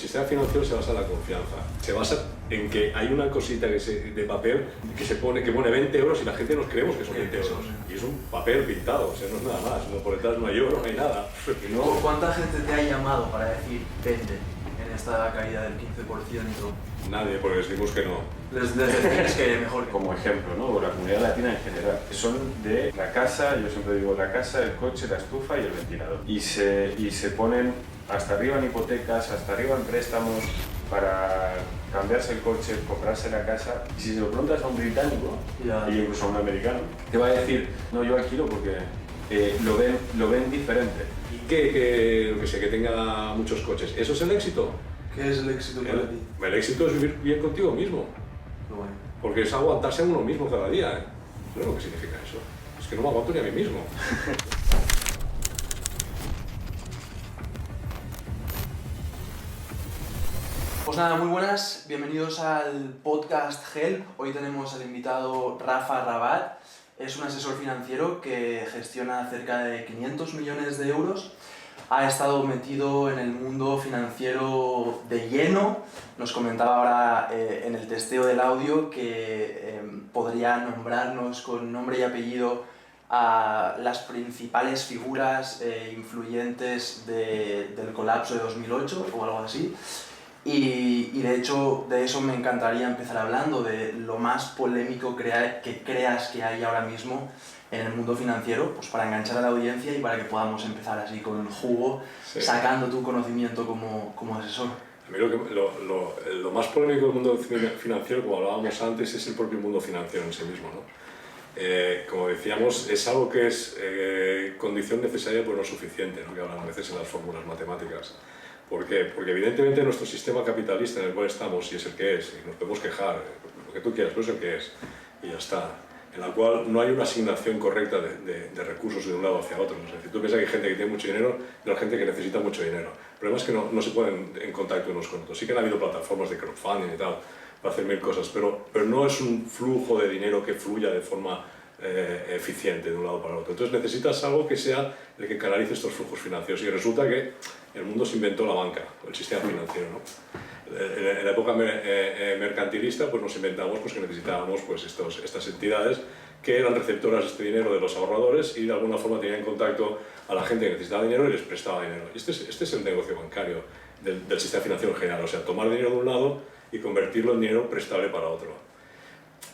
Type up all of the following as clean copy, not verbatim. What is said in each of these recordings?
El sistema financiero se basa en la confianza. Se basa en que hay una cosita de papel que pone 20 euros y la gente nos creemos que son 20 euros. Y es un papel pintado, o sea, no es nada más. No, por detrás no hay oro, no hay nada. No. ¿Cuánta gente te ha llamado para decir vende en esta caída del 15%? Nadie, porque decimos que no. Les decís que mejor. Como ejemplo, ¿no? O la comunidad latina en general. Son de la casa, yo siempre digo la casa, el coche, la estufa y el ventilador. Y se ponen hasta arriba en hipotecas, hasta arriba en préstamos para cambiarse el coche, comprarse la casa. Y si se lo preguntas a un británico, y incluso a un americano, te va a decir, no, yo alquilo porque lo ven diferente. Y que tenga muchos coches. ¿Eso es el éxito? ¿Qué es el éxito para ti? El éxito es vivir bien contigo mismo. Bueno. Porque es aguantarse a uno mismo cada día. No es lo que significa eso. Es que no me aguanto ni a mí mismo. Pues nada, muy buenas, bienvenidos al podcast Help. Hoy tenemos al invitado Rafa Rabat. Es un asesor financiero que gestiona cerca de 500 millones de euros. Ha estado metido en el mundo financiero de lleno. Nos comentaba ahora en el testeo del audio que podría nombrarnos con nombre y apellido a las principales figuras influyentes del colapso de 2008 o algo así. Y de hecho de eso me encantaría empezar hablando, de lo más polémico que creas que hay ahora mismo en el mundo financiero, pues para enganchar a la audiencia y para que podamos empezar así con jugo, sí, sacando tu conocimiento como asesor. A mí lo más polémico del mundo financiero, como hablábamos antes, es el propio mundo financiero en sí mismo, ¿no? Como decíamos, es algo que es condición necesaria pero no suficiente, ¿no? Que hablan a veces en las fórmulas matemáticas. ¿Por qué? Porque evidentemente nuestro sistema capitalista en el cual estamos, y es el que es, y nos podemos quejar, lo que tú quieras, pero es el que es, y ya está, en la cual no hay una asignación correcta de recursos de un lado hacia otro. Es decir, tú piensas que hay gente que tiene mucho dinero y hay gente que necesita mucho dinero. El problema es que no se ponen en contacto unos con otros. Sí que han habido plataformas de crowdfunding y tal, para hacer mil cosas, pero no es un flujo de dinero que fluya de forma eficiente de un lado para el otro. Entonces necesitas algo que sea el que canalice estos flujos financieros, y resulta que el mundo se inventó la banca, el sistema financiero, ¿no? En la época mercantilista pues nos inventamos pues, que necesitábamos pues, estas entidades que eran receptoras de este dinero de los ahorradores y de alguna forma tenían contacto a la gente que necesitaba dinero y les prestaba dinero. Este es el negocio bancario del sistema financiero en general, o sea, tomar dinero de un lado y convertirlo en dinero prestable para otro.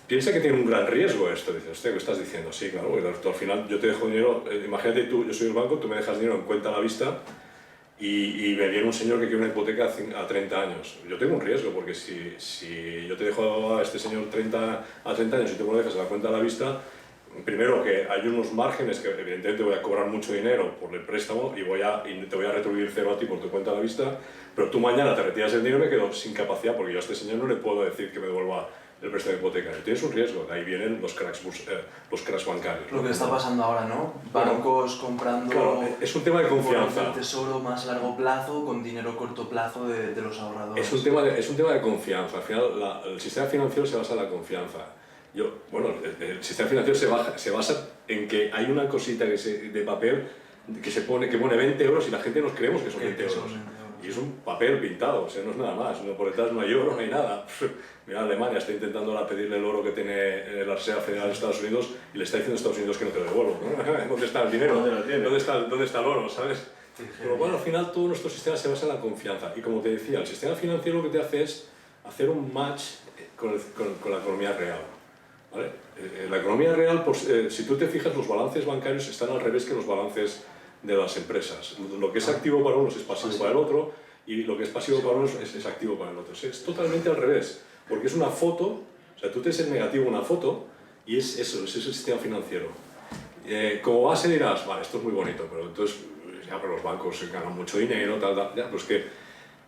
Piensa que tiene un gran riesgo esto, dices, hostia, ¿qué estás diciendo? Sí, claro, tú al final yo te dejo dinero, imagínate yo soy el banco, tú me dejas dinero en cuenta a la vista y me viene un señor que quiere una hipoteca a 30 años. Yo tengo un riesgo, porque si yo te dejo a este señor a 30 años y tú me lo dejas a la cuenta a la vista, primero que hay unos márgenes que evidentemente voy a cobrar mucho dinero por el préstamo y te voy a retribuir cero a ti por tu cuenta a la vista, pero tú mañana te retiras el dinero y me quedo sin capacidad porque yo a este señor no le puedo decir que me devuelva el préstamo de hipoteca. Tienes un riesgo, de ahí vienen los cracks bancarios. Lo que está pasando ahora, ¿no? Bancos comprando... Claro, es un tema de confianza. El tesoro más largo plazo con dinero corto plazo de los ahorradores. Es un tema de confianza. Al final, el sistema financiero se basa en la confianza. El sistema financiero se basa en que hay una cosita de papel que pone 20 euros y la gente nos creemos que son 20 euros. Y es un papel pintado, o sea, no es nada más. Por detrás no hay oro, no hay nada. Mira, Alemania está intentando ahora pedirle el oro que tiene la Reserva Federal de Estados Unidos y le está diciendo a Estados Unidos que no te lo devuelvo, ¿no? ¿Dónde está el dinero? ¿Dónde está el oro? ¿Sabes? Pero bueno, al final todo nuestro sistema se basa en la confianza. Y como te decía, el sistema financiero lo que te hace es hacer un match con la economía real. ¿Vale? La economía real, si tú te fijas, los balances bancarios están al revés que los balances de las empresas. Lo que es activo para unos es pasivo para el otro, y lo que es pasivo para unos es activo para el otro. Es totalmente al revés, porque es una foto, o sea, tú te ves negativo una foto, y es eso, es el sistema financiero. Como base dirás, vale, esto es muy bonito, pero entonces, ya, pero los bancos ganan mucho dinero, ya, pues que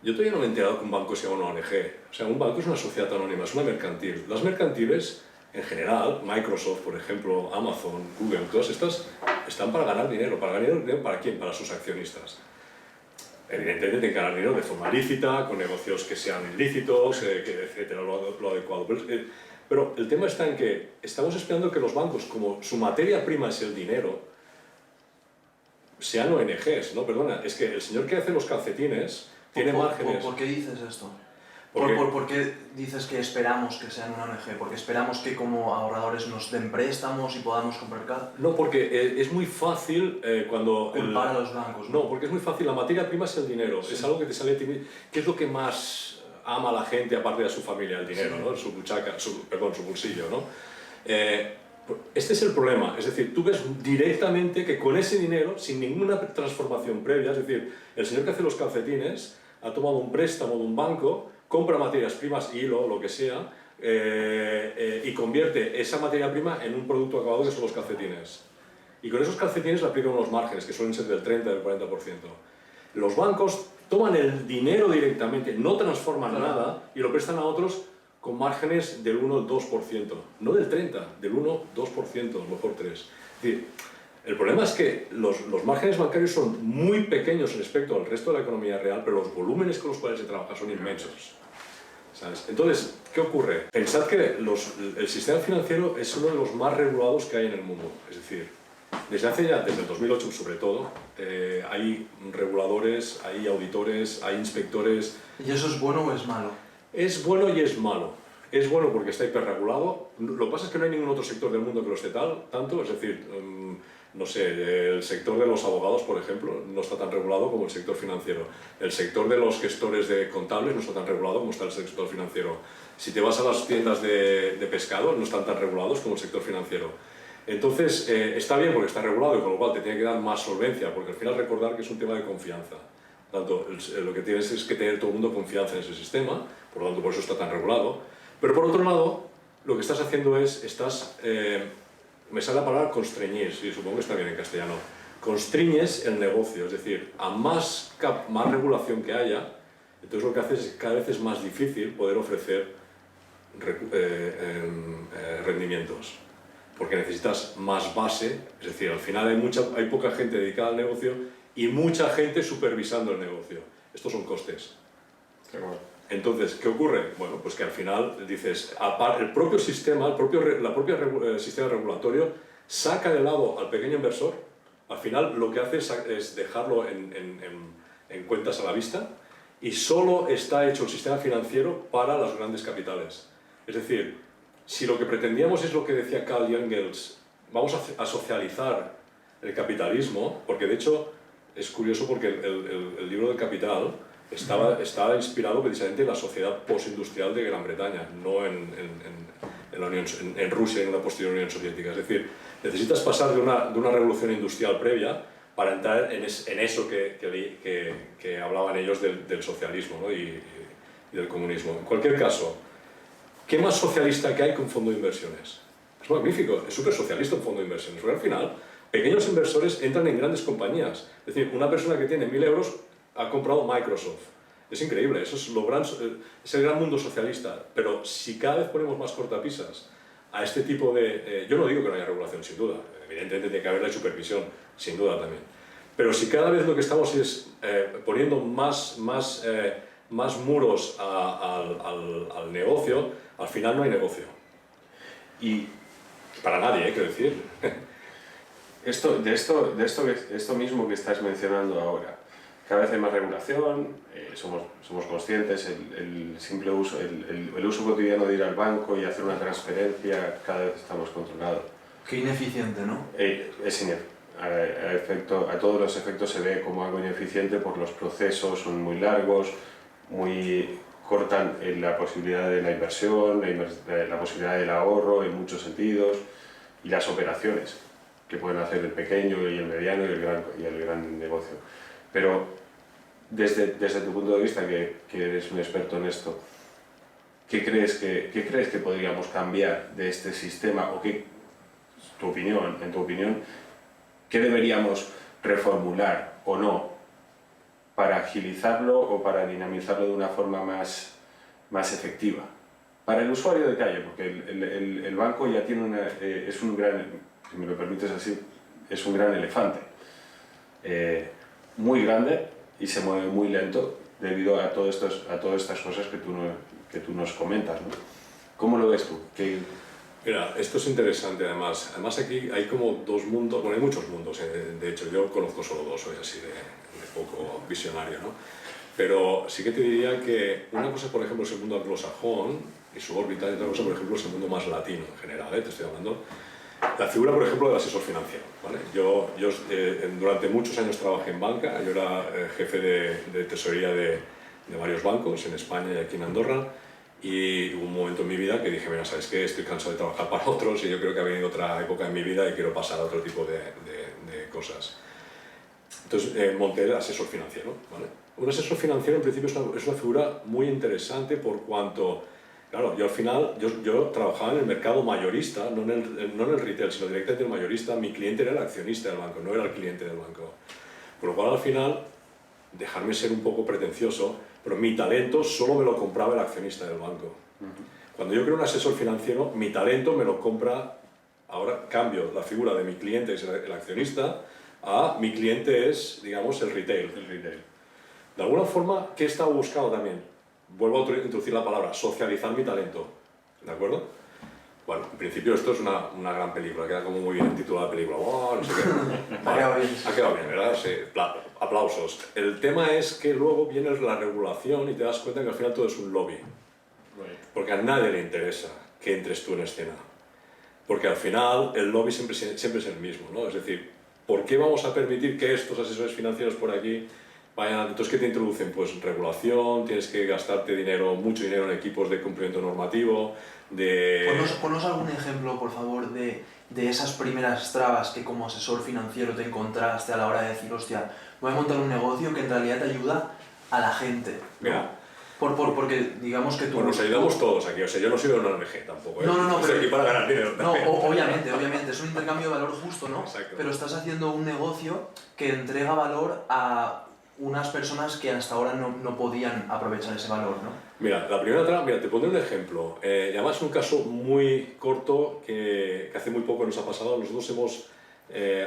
yo todavía no me he enterado que un banco sea una ONG. O sea, un banco es una sociedad anónima, es una mercantil. Las mercantiles, en general, Microsoft, por ejemplo, Amazon, Google, todas estas están para ganar dinero. ¿Para ganar dinero para quién? Para sus accionistas. Evidentemente tienen que ganar dinero de forma lícita, con negocios que sean ilícitos, etcétera, lo adecuado. Pero el tema está en que estamos esperando que los bancos, como su materia prima es el dinero, sean ONGs, ¿no? Perdona, es que el señor que hace los calcetines tiene márgenes. ¿Por qué dices esto? Porque- ¿Por qué dices que esperamos que sean una ONG? ¿Porque esperamos que como ahorradores nos den préstamos y podamos comprar cada? No, porque es muy fácil cuando... Culpar a los bancos, No, porque es muy fácil. La materia prima es el dinero. Sí. Es algo que te sale a ti mismo. ¿Qué es lo que más ama a la gente aparte de a su familia? El dinero, Sí. ¿no? Su buchaca, su bolsillo, ¿no? Este es el problema. Es decir, tú ves directamente que con ese dinero, sin ninguna transformación previa, es decir, el señor que hace los calcetines ha tomado un préstamo de un banco, compra materias primas, hilo, lo que sea, y convierte esa materia prima en un producto acabado que son los calcetines. Y con esos calcetines le aplican unos márgenes que suelen ser del 30 del 40%. Los bancos toman el dinero directamente, no transforman nada y lo prestan a otros con márgenes del 1 al 2%, no del 30, del 1, 2%, a lo mejor 3%. Es decir, el problema es que los márgenes bancarios son muy pequeños respecto al resto de la economía real, pero los volúmenes con los cuales se trabaja son inmensos. ¿Sabes? Entonces, ¿qué ocurre? Pensad que el sistema financiero es uno de los más regulados que hay en el mundo. Es decir, desde el 2008 sobre todo, hay reguladores, hay auditores, hay inspectores. ¿Y eso es bueno o es malo? Es bueno y es malo. Es bueno porque está hiperregulado. Lo que pasa es que no hay ningún otro sector del mundo que lo esté tanto. Es decir, no sé, el sector de los abogados, por ejemplo, no está tan regulado como el sector financiero. El sector de los gestores de contables no está tan regulado como está el sector financiero. Si te vas a las tiendas de pescado, no están tan regulados como el sector financiero. Entonces, está bien porque está regulado y con lo cual te tiene que dar más solvencia, porque al final recordar que es un tema de confianza. Tanto, lo que tienes es que tener todo el mundo confianza en ese sistema, por lo tanto por eso está tan regulado. Pero por otro lado, lo que estás haciendo es, me sale la palabra constreñir, sí, supongo que está bien en castellano, constriñes el negocio, es decir, a más regulación que haya, entonces lo que haces es que cada vez es más difícil poder ofrecer rendimientos, porque necesitas más base, es decir, al final hay poca gente dedicada al negocio y mucha gente supervisando el negocio. Estos son costes. Entonces, ¿qué ocurre? Bueno, pues que al final dices, el propio sistema, sistema regulatorio saca de lado al pequeño inversor. Al final lo que hace es dejarlo en cuentas a la vista y solo está hecho el sistema financiero para las grandes capitales. Es decir, si lo que pretendíamos es lo que decía Carl Engels, vamos a socializar el capitalismo, porque de hecho es curioso porque el libro del Capital estaba inspirado precisamente en la sociedad postindustrial de Gran Bretaña, no en Rusia y en una posterior Unión Soviética. Es decir, necesitas pasar de una revolución industrial previa para entrar en eso que hablaban ellos del socialismo, ¿no? y del comunismo. En cualquier caso, ¿qué más socialista que hay que un fondo de inversiones? Es magnífico, es súper socialista un fondo de inversiones, porque al final pequeños inversores entran en grandes compañías. Es decir, una persona que tiene 1.000 euros ha comprado Microsoft. Es increíble, eso es el gran mundo socialista. Pero si cada vez ponemos más cortapisas a este tipo de... yo no digo que no haya regulación, sin duda. Evidentemente tiene que haber la supervisión, sin duda también. Pero si cada vez lo que estamos es poniendo más muros al negocio, al final no hay negocio. Y para nadie, quiero decir. Esto mismo que estás mencionando ahora, cada vez hay más regulación, somos conscientes, el simple uso, el uso cotidiano de ir al banco y hacer una transferencia, cada vez estamos controlados. Qué ineficiente, ¿no? Es ineficiente. A todos los efectos se ve como algo ineficiente porque los procesos son muy largos, cortan la posibilidad de la inversión, la posibilidad del ahorro en muchos sentidos y las operaciones que pueden hacer el pequeño y el mediano y el gran negocio. Pero desde tu punto de vista, que eres un experto en esto, ¿qué crees que podríamos cambiar de este sistema? ¿O en tu opinión, qué deberíamos reformular o no para agilizarlo o para dinamizarlo de una forma más efectiva? Para el usuario de calle, porque el banco ya tiene es un gran, si me lo permites así, es un gran elefante. Muy grande y se mueve muy lento debido a todas estas cosas que tú nos comentas, ¿no? ¿Cómo lo ves tú? Mira, esto es interesante además. Además aquí hay como dos mundos, bueno, hay muchos mundos, de hecho yo conozco solo dos, soy así de poco visionario, ¿no? Pero sí que te diría que una cosa, por ejemplo, es el mundo anglosajón y su órbita, y otra cosa, por ejemplo, es el mundo más latino en general, te estoy hablando. La figura, por ejemplo, del asesor financiero, ¿vale? Yo durante muchos años trabajé en banca, yo era jefe de tesorería de varios bancos en España y aquí en Andorra, y hubo un momento en mi vida que dije, mira, ¿sabes qué? Estoy cansado de trabajar para otros y yo creo que ha venido otra época en mi vida y quiero pasar a otro tipo de cosas. Entonces monté el asesor financiero, ¿vale? Un asesor financiero en principio es una figura muy interesante por cuanto, claro, yo al final, yo trabajaba en el mercado mayorista, no en el retail, sino directamente en el mayorista. Mi cliente era el accionista del banco, no era el cliente del banco. Por lo cual al final, dejarme ser un poco pretencioso, pero mi talento solo me lo compraba el accionista del banco. Cuando yo creo un asesor financiero, mi talento me lo compra, ahora cambio la figura de mi cliente, es el accionista, a mi cliente es, digamos, el retail. De alguna forma, ¿qué he estado buscando también? Vuelvo a introducir la palabra, socializar mi talento, ¿de acuerdo? Bueno, en principio esto es una gran película, queda como muy bien el título de la película, ¡oh, no sé qué! Vale, ha quedado bien, ¿verdad? Sí, aplausos. El tema es que luego viene la regulación y te das cuenta que al final todo es un lobby. Porque a nadie le interesa que entres tú en escena. Porque al final el lobby siempre es el mismo, ¿no? Es decir, ¿por qué vamos a permitir que estos asesores financieros por aquí vayan? Entonces, ¿qué te introducen? Pues regulación, tienes que gastarte mucho dinero en equipos de cumplimiento normativo, Ponos algún ejemplo, por favor, de esas primeras trabas que como asesor financiero te encontraste a la hora de decir, hostia, voy a montar un negocio que en realidad te ayuda a la gente, ¿no? Mira, porque digamos que tú... Pues nos ayudamos todos aquí, o sea, yo no soy de una ONG tampoco, ¿eh? No, estoy aquí para ganar dinero. No, obviamente, es un intercambio de valor justo, ¿no? Exacto. Pero estás haciendo un negocio que entrega valor a unas personas que hasta ahora no podían aprovechar ese valor, ¿no? Mira, la primera trama, mira, te pondré un ejemplo. Y además un caso muy corto que hace muy poco nos ha pasado. Nosotros hemos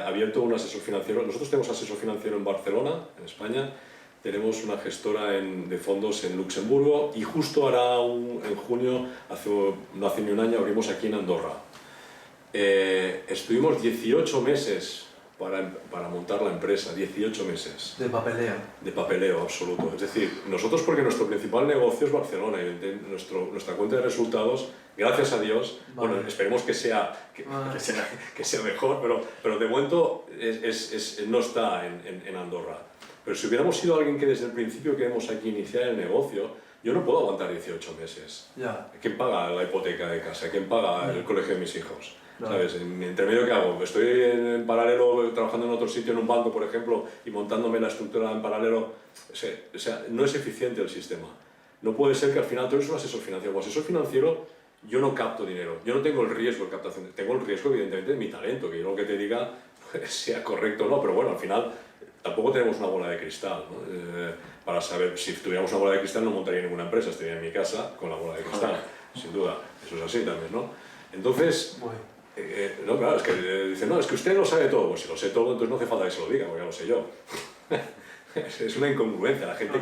abierto un asesor financiero. Nosotros tenemos asesor financiero en Barcelona, en España. Tenemos una gestora de fondos en Luxemburgo y justo ahora en junio, no hace ni un año, abrimos aquí en Andorra. Estuvimos 18 meses para montar la empresa, 18 meses. De papeleo. De papeleo absoluto. Es decir, nosotros porque nuestro principal negocio es Barcelona y nuestra cuenta de resultados, gracias a Dios, vale. Bueno, esperemos que sea mejor, pero de momento no está en Andorra. Pero si hubiéramos sido alguien que desde el principio queremos aquí iniciar el negocio, yo no puedo aguantar 18 meses. Ya. ¿Quién paga la hipoteca de casa? ¿Quién paga el colegio de mis hijos? Claro. ¿Sabes? ¿Entre medio qué hago? Estoy en paralelo trabajando en otro sitio, en un banco, por ejemplo, y montándome la estructura en paralelo. O sea, no es eficiente el sistema. No puede ser que al final tú eres un asesor financiero. Como asesor financiero, yo no capto dinero. Yo no tengo el riesgo de captación. Tengo el riesgo, evidentemente, de mi talento, que yo lo que te diga sea correcto o no, pero bueno, al final tampoco tenemos una bola de cristal, ¿no? Para saber, si tuviéramos una bola de cristal no montaría ninguna empresa, estaría en mi casa con la bola de cristal, sin duda. Eso es así también, ¿no? Entonces, no, claro, es que dicen, no, es que usted lo sabe todo. Pues si lo sé todo, entonces no hace falta que se lo diga, porque ya lo sé yo. Es una incongruencia. La gente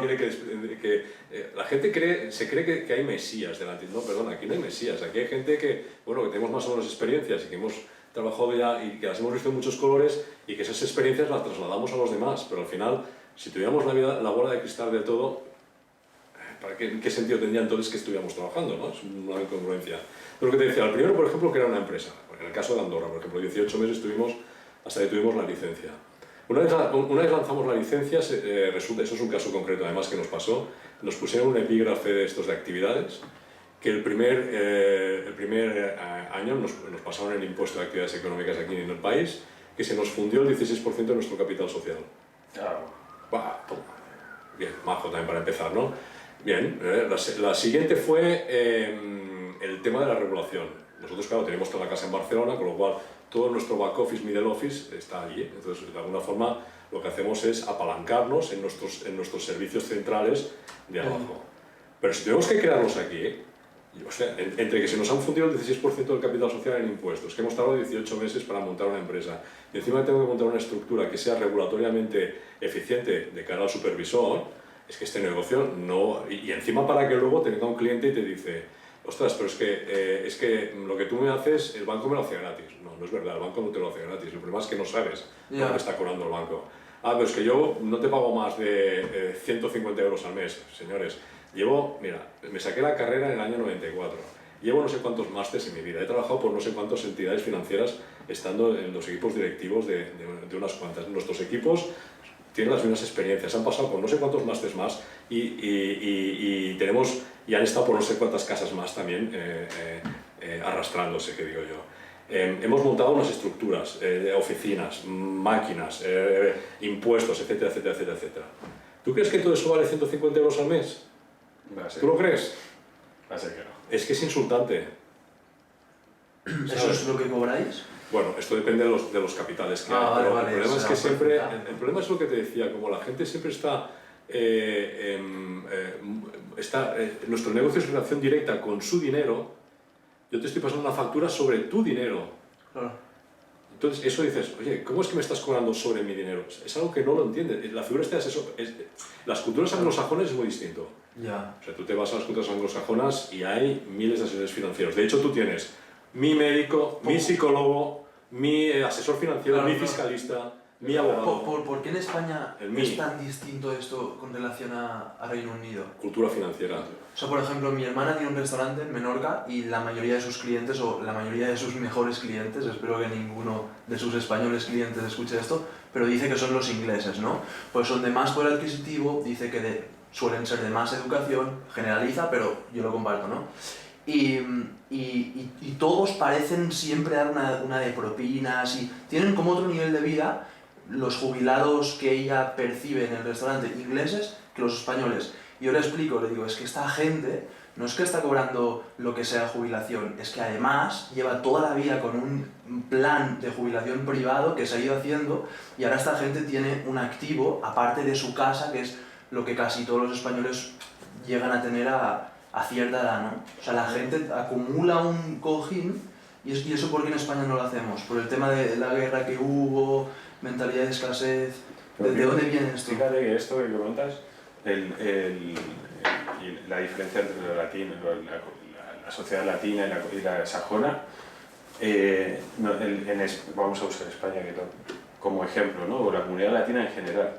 se cree que hay mesías delante. No, perdona, aquí no hay mesías. Aquí hay gente que tenemos más o menos experiencias y que hemos trabajado ya y que las hemos visto en muchos colores y que esas experiencias las trasladamos a los demás. Pero al final, si tuviéramos la bola de cristal de todo, ¿qué sentido tendría entonces que estuviéramos trabajando, ¿no? Es una incongruencia. Pero lo que te decía, el primero, por ejemplo, que era una empresa. En el caso de Andorra, por ejemplo, 18 meses estuvimos hasta que tuvimos la licencia. Una vez lanzamos la licencia, resulta, eso es un caso concreto además que nos pasó, nos pusieron un epígrafe de estos de actividades, que el primer año nos pasaron el impuesto de actividades económicas aquí en el país, que se nos fundió el 16% de nuestro capital social. Claro. Bah, toma. Bien, majo también para empezar, ¿no? Bien, la siguiente fue el tema de la regulación. Nosotros, claro, tenemos toda la casa en Barcelona, con lo cual todo nuestro back office, middle office está allí. Entonces, de alguna forma, lo que hacemos es apalancarnos en nuestros servicios centrales de abajo. Pero si tenemos que crearlos aquí, o sea, entre que se nos han fundido el 16% del capital social en impuestos, que hemos tardado 18 meses para montar una empresa, y encima tengo que montar una estructura que sea regulatoriamente eficiente de cara al supervisor, es que este negocio no... Y encima para que luego te venga un cliente y te dice, ostras, pero es que lo que tú me haces, el banco me lo hace gratis. No, no es verdad, el banco no te lo hace gratis. El problema es que no sabes lo que está cobrando el banco. pero es que yo no te pago más de 150 euros al mes, señores. Mira, me saqué la carrera en el año 94. Llevo no sé cuántos másters en mi vida. He trabajado por no sé cuántas entidades financieras estando en los equipos directivos de unas cuantas. Nuestros equipos tienen las mismas experiencias, han pasado por no sé cuántos másters más y han estado por no sé cuántas casas más también arrastrándose, que digo yo. Hemos montado unas estructuras, oficinas, máquinas, impuestos, etcétera, etcétera, etcétera, etcétera. ¿Tú crees que todo eso vale 150 euros al mes? ¿Tú lo crees? Va a ser que no. Es que es insultante. ¿Eso es lo que cobráis? Bueno, esto depende de los capitales que hay, vale, pero vale, el problema es que siempre... el problema es lo que te decía, como la gente siempre está... nuestro negocio es relación directa con su dinero, yo te estoy pasando una factura sobre tu dinero. Claro. Entonces, eso dices, oye, ¿cómo es que me estás cobrando sobre mi dinero? Es algo que no lo entiendes. La figura esta es eso. Las culturas anglosajonas es muy distinto. Ya. O sea, tú te vas a las culturas anglosajonas y hay miles de asesores financieros. De hecho, tú tienes mi médico, mi psicólogo, mi asesor financiero, Claro, mi fiscalista, mi abogado. ¿Por qué en España El es tan distinto esto con relación a Reino Unido? Cultura financiera. O sea, por ejemplo, mi hermana tiene un restaurante en Menorca y la mayoría de sus clientes, o la mayoría de sus mejores clientes, espero que ninguno de sus españoles clientes escuche esto, pero dice que son los ingleses, ¿no? Pues son de más poder adquisitivo, dice que suelen ser de más educación, generaliza, pero yo lo comparto, ¿no? Y todos parecen siempre dar una de propinas y tienen como otro nivel de vida los jubilados que ella percibe en el restaurante ingleses que los españoles. Y yo le explico, le digo, es que esta gente no es que está cobrando lo que sea jubilación, es que además lleva toda la vida con un plan de jubilación privado que se ha ido haciendo y ahora esta gente tiene un activo aparte de su casa, que es lo que casi todos los españoles llegan a tener a cierta edad, ¿no? O sea, la gente acumula un cojín y eso ¿por qué en España no lo hacemos? Por el tema de la guerra que hubo, mentalidad de escasez. ¿De dónde viene esto? Fíjate que esto que comentas, la diferencia entre lo latino, la sociedad latina y la sajona, vamos a usar España como ejemplo, ¿no? O la comunidad latina en general,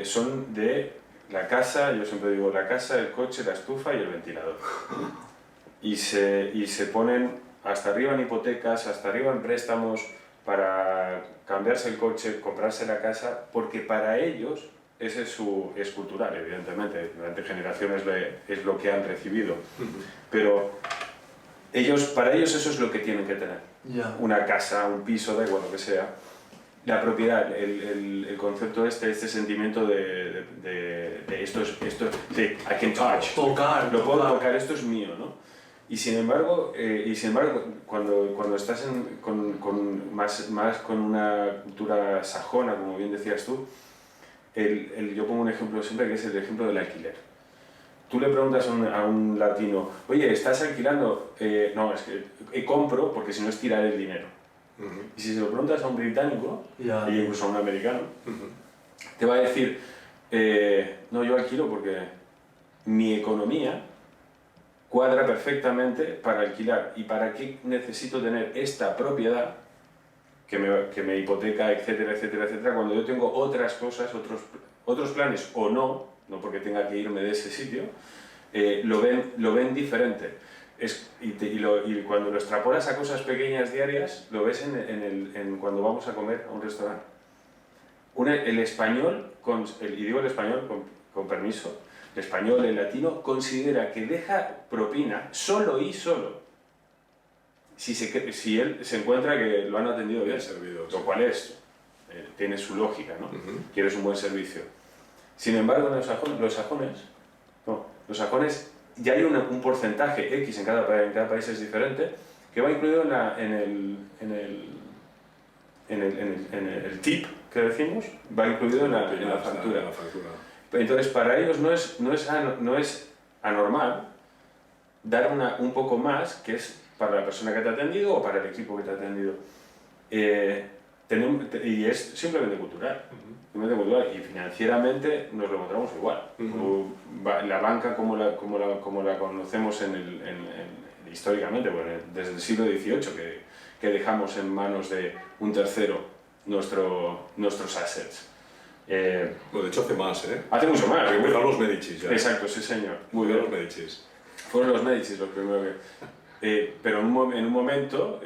son de la casa, yo siempre digo la casa, el coche, la estufa y el ventilador. Y se ponen hasta arriba en hipotecas, hasta arriba en préstamos para cambiarse el coche, comprarse la casa, porque para ellos ese es cultural, evidentemente, durante generaciones es lo que han recibido, pero para ellos eso es lo que tienen que tener, una casa, un piso, da igual lo que sea, la propiedad, el concepto este sentimiento de esto, sí, I can touch, lo puedo tocar, esto es mío, ¿no? Y sin embargo, cuando estás más con una cultura sajona, como bien decías tú, yo pongo un ejemplo siempre que es el ejemplo del alquiler. Tú le preguntas a un latino, oye, ¿estás alquilando? No, es que compro porque si no es tirar el dinero. Y si se lo preguntas a un británico, y incluso a un americano, te va a decir, no, yo alquilo porque mi economía cuadra perfectamente para alquilar. ¿Y para qué necesito tener esta propiedad que me hipoteca, etcétera, etcétera, etcétera, cuando yo tengo otras cosas, otros planes o no porque tenga que irme de ese sitio, lo ven diferente. Y cuando lo extrapolas a cosas pequeñas diarias, lo ves cuando vamos a comer a un restaurante. El español, y digo el español con permiso, el español, el latino, considera que deja propina solo si él se encuentra que lo han atendido bien, lo cual tiene su lógica, ¿no? Quieres un buen servicio. Sin embargo, los sajones ya hay un porcentaje X en cada país es diferente, que va incluido en el tip que decimos, va incluido en la factura. Entonces, para ellos no es anormal dar un poco más, que es para la persona que te ha atendido o para el equipo que te ha atendido. Y es simplemente cultural. Y financieramente nos lo encontramos igual. La banca como la conocemos históricamente, bueno, desde el siglo XVIII, que dejamos en manos de un tercero nuestros assets. Bueno, de hecho hace más, ¿eh? Hace mucho más. Empezaron los Medicis ya. Exacto, sí señor. Muy bien. Los Medicis. Fueron los Medicis los primeros que... pero en un momento,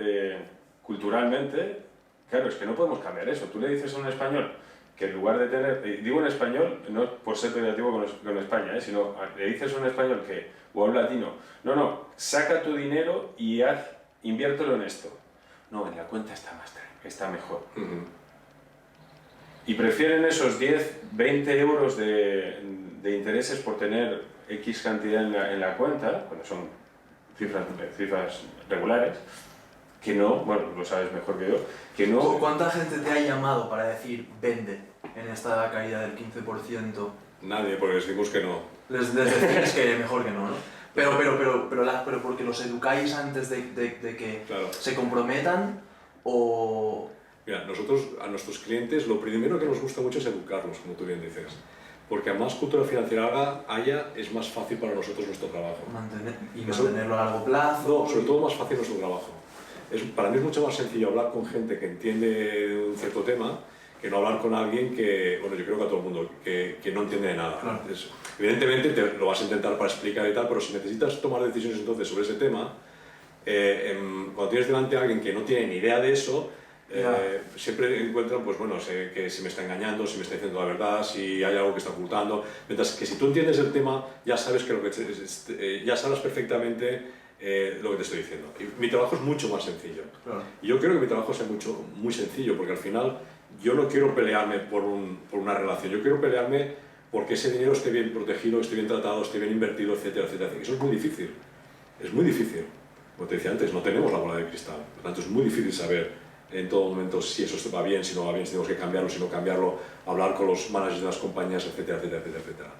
culturalmente, claro, es que no podemos cambiar eso. Tú le dices a un español que en lugar de tener... digo en español, no por ser pejorativo con España, sino le dices a un español o a un latino, no, saca tu dinero y inviértelo en esto. No, en la cuenta está mejor. Y prefieren esos 10, 20 euros de intereses por tener X cantidad en la cuenta, cuando son cifras regulares, que no, bueno, lo sabes mejor que yo, que no... ¿Cuánta gente te ha llamado para decir vende en esta caída del 15%? Nadie, porque les decimos que no. Les decís que mejor que no, ¿no? Pero porque los educáis antes de que Claro. se comprometan o... Mira, nosotros a nuestros clientes lo primero que nos gusta mucho es educarlos, como tú bien dices. Porque a más cultura financiera haya, es más fácil para nosotros nuestro trabajo. Mantenerlo a largo plazo. No, sobre todo más fácil nuestro trabajo. Para mí es mucho más sencillo hablar con gente que entiende un cierto tema que no hablar con alguien que, bueno, yo creo que a todo el mundo, que no entiende de nada. Claro. Evidentemente lo vas a intentar para explicar y tal, pero si necesitas tomar decisiones entonces sobre ese tema, cuando tienes delante a alguien que no tiene ni idea de eso, siempre encuentran, pues bueno, que si me está engañando, si me está diciendo la verdad, si hay algo que está ocultando. Mientras que si tú entiendes el tema, ya sabes ya sabes perfectamente lo que te estoy diciendo. Y mi trabajo es mucho más sencillo. Claro. Y yo quiero que mi trabajo sea muy sencillo, porque al final yo no quiero pelearme por una relación, yo quiero pelearme porque ese dinero esté bien protegido, esté bien tratado, esté bien invertido, etcétera, etcétera. Eso es muy difícil. Es muy difícil. Como te decía antes, no tenemos la bola de cristal. Por lo tanto, es muy difícil saber en todo momento si eso va bien, si no va bien, si tenemos que cambiarlo, si no cambiarlo, hablar con los managers de las compañías, etcétera, etcétera, etcétera, etcétera.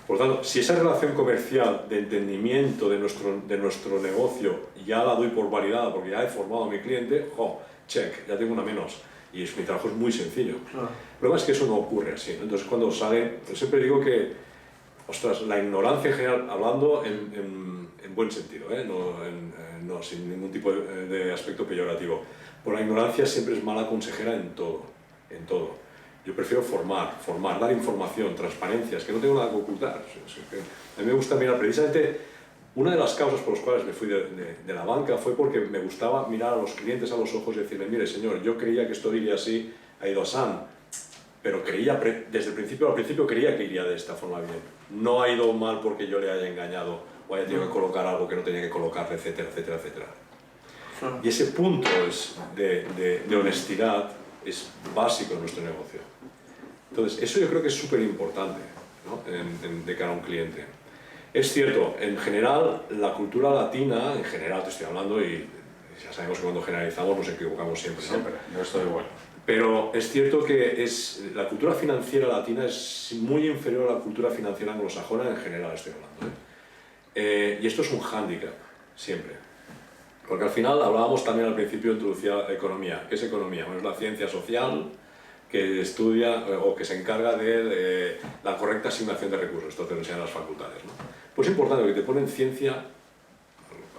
Por lo tanto, si esa relación comercial de entendimiento de nuestro negocio ya la doy por validada porque ya he formado a mi cliente, check, ya tengo una menos. Y mi trabajo es muy sencillo. Claro. El problema es que eso no ocurre así, ¿no? Entonces, cuando sale, yo siempre digo que, ostras, la ignorancia en general, hablando en buen sentido, no sin ningún tipo de aspecto peyorativo, por la ignorancia siempre es mala consejera en todo, en todo. Yo prefiero formar, dar información, transparencias, que no tengo nada que ocultar. A mí me gusta mirar, precisamente, una de las causas por las cuales me fui de la banca fue porque me gustaba mirar a los clientes a los ojos y decirle, mire señor, yo creía que esto iría así, ha ido así, pero desde el principio, al principio creía que iría de esta forma bien. No ha ido mal porque yo le haya engañado o haya tenido que colocar algo que no tenía que colocar, etcétera, etcétera, etcétera. Y ese punto de honestidad es básico en nuestro negocio. Entonces, eso yo creo que es súper importante, ¿no? de cara a un cliente. Es cierto, en general, la cultura latina, en general te estoy hablando, y ya sabemos que cuando generalizamos nos equivocamos siempre, ¿no? Siempre, no estoy igual. Pero es cierto que la cultura financiera latina es muy inferior a la cultura financiera anglosajona en general, estoy hablando. Y esto es un hándicap, siempre. Porque al final hablábamos también al principio de introducir la economía. ¿Qué es economía? Bueno, es la ciencia social que estudia o que se encarga de la correcta asignación de recursos. Esto te lo enseñan las facultades, ¿no? Pues es importante que te ponen ciencia,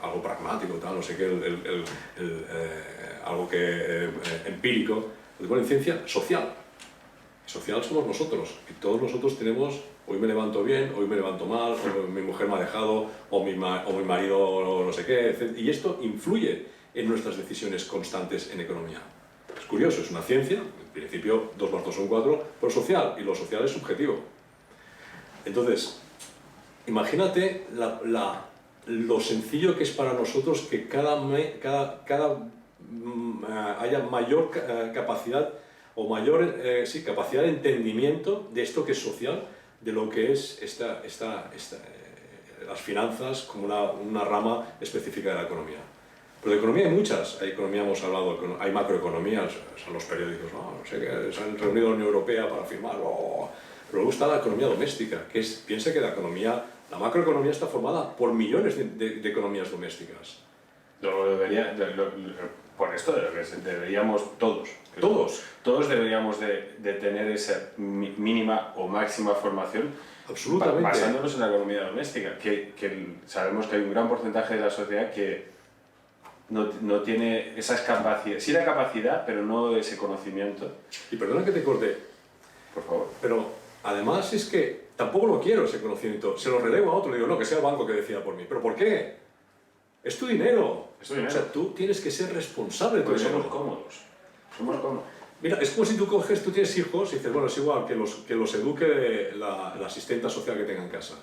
algo pragmático, tal, no sé qué, algo empírico, te ponen ciencia social. Social somos nosotros, y todos nosotros tenemos, hoy me levanto bien, hoy me levanto mal, o mi mujer me ha dejado, o mi marido no sé qué, etc. Y esto influye en nuestras decisiones constantes en economía. Es curioso, es una ciencia, en principio 2 más 2 son 4, pero social, y lo social es subjetivo. Entonces, imagínate lo sencillo que es para nosotros que haya mayor capacidad o mayor capacidad de entendimiento de esto que es social, de lo que es las finanzas como una rama específica de la economía. Pero de economía hay muchas. Hay economía, hemos hablado, hay macroeconomías, son los periódicos, no sé qué, se han reunido la Unión Europea para firmar, pero luego está la economía doméstica, piensa que la macroeconomía está formada por millones de economías domésticas. Por esto deberíamos todos deberíamos de tener esa mínima o máxima formación, absolutamente, basándonos en la economía doméstica, que sabemos que hay un gran porcentaje de la sociedad que no tiene esas capacidades, sí la capacidad, pero no ese conocimiento. Y perdona que te corte, Por favor. pero además es que tampoco lo quiero ese conocimiento, se lo relego a otro, le digo, no, que sea el banco que decida por mí. ¿Pero por qué? Es tu dinero. Es tu dinero. O sea, tú tienes que ser responsable de tu Porque dinero. somos cómodos. Somos cómodos. Mira, es como si tú tienes hijos y dices, bueno, es igual, que los eduque la asistenta social que tenga en casa.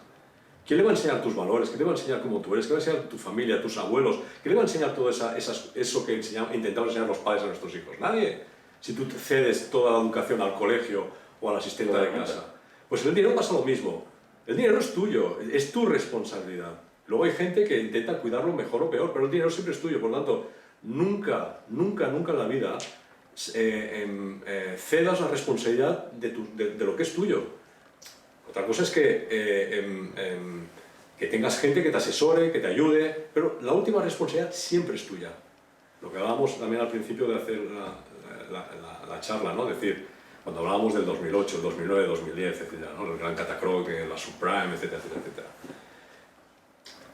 ¿Quién le va a enseñar tus valores? ¿Quién le va a enseñar cómo tú eres? ¿Quién le va a enseñar tu familia, tus abuelos? ¿Quién le va a enseñar todo eso que intentamos enseñar los padres a nuestros hijos? Nadie. Si tú cedes toda la educación al colegio o a la asistenta de casa. Pues en el dinero pasa lo mismo. El dinero es tuyo, es tu responsabilidad. Luego hay gente que intenta cuidarlo mejor o peor, pero el dinero siempre es tuyo. Por lo tanto, nunca en la vida cedas la responsabilidad de lo que es tuyo. Otra cosa es que tengas gente que te asesore, que te ayude, pero la última responsabilidad siempre es tuya. Lo que hablábamos también al principio de hacer la charla, ¿no? Es decir, cuando hablábamos del 2008, el 2009, 2010, etc., ¿no? El gran catacroc, la subprime, etcétera, etcétera, etcétera.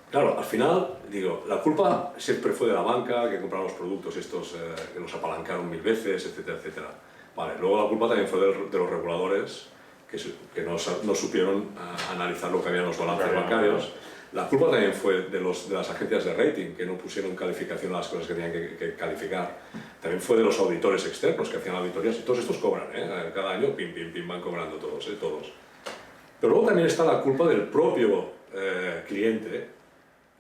Claro, al final, digo, la culpa siempre fue de la banca, que compraba los productos estos, que los apalancaron 1000 veces, etcétera, etcétera. Vale, luego la culpa también fue de los reguladores, que no supieron analizar lo que había en los balances bancarios. La culpa también fue de las agencias de rating, que no pusieron calificación a las cosas que tenían que calificar. También fue de los auditores externos que hacían auditorías, y todos estos cobran, cada año pim, pim, pim, van cobrando todos, todos. Pero luego también está la culpa del propio cliente,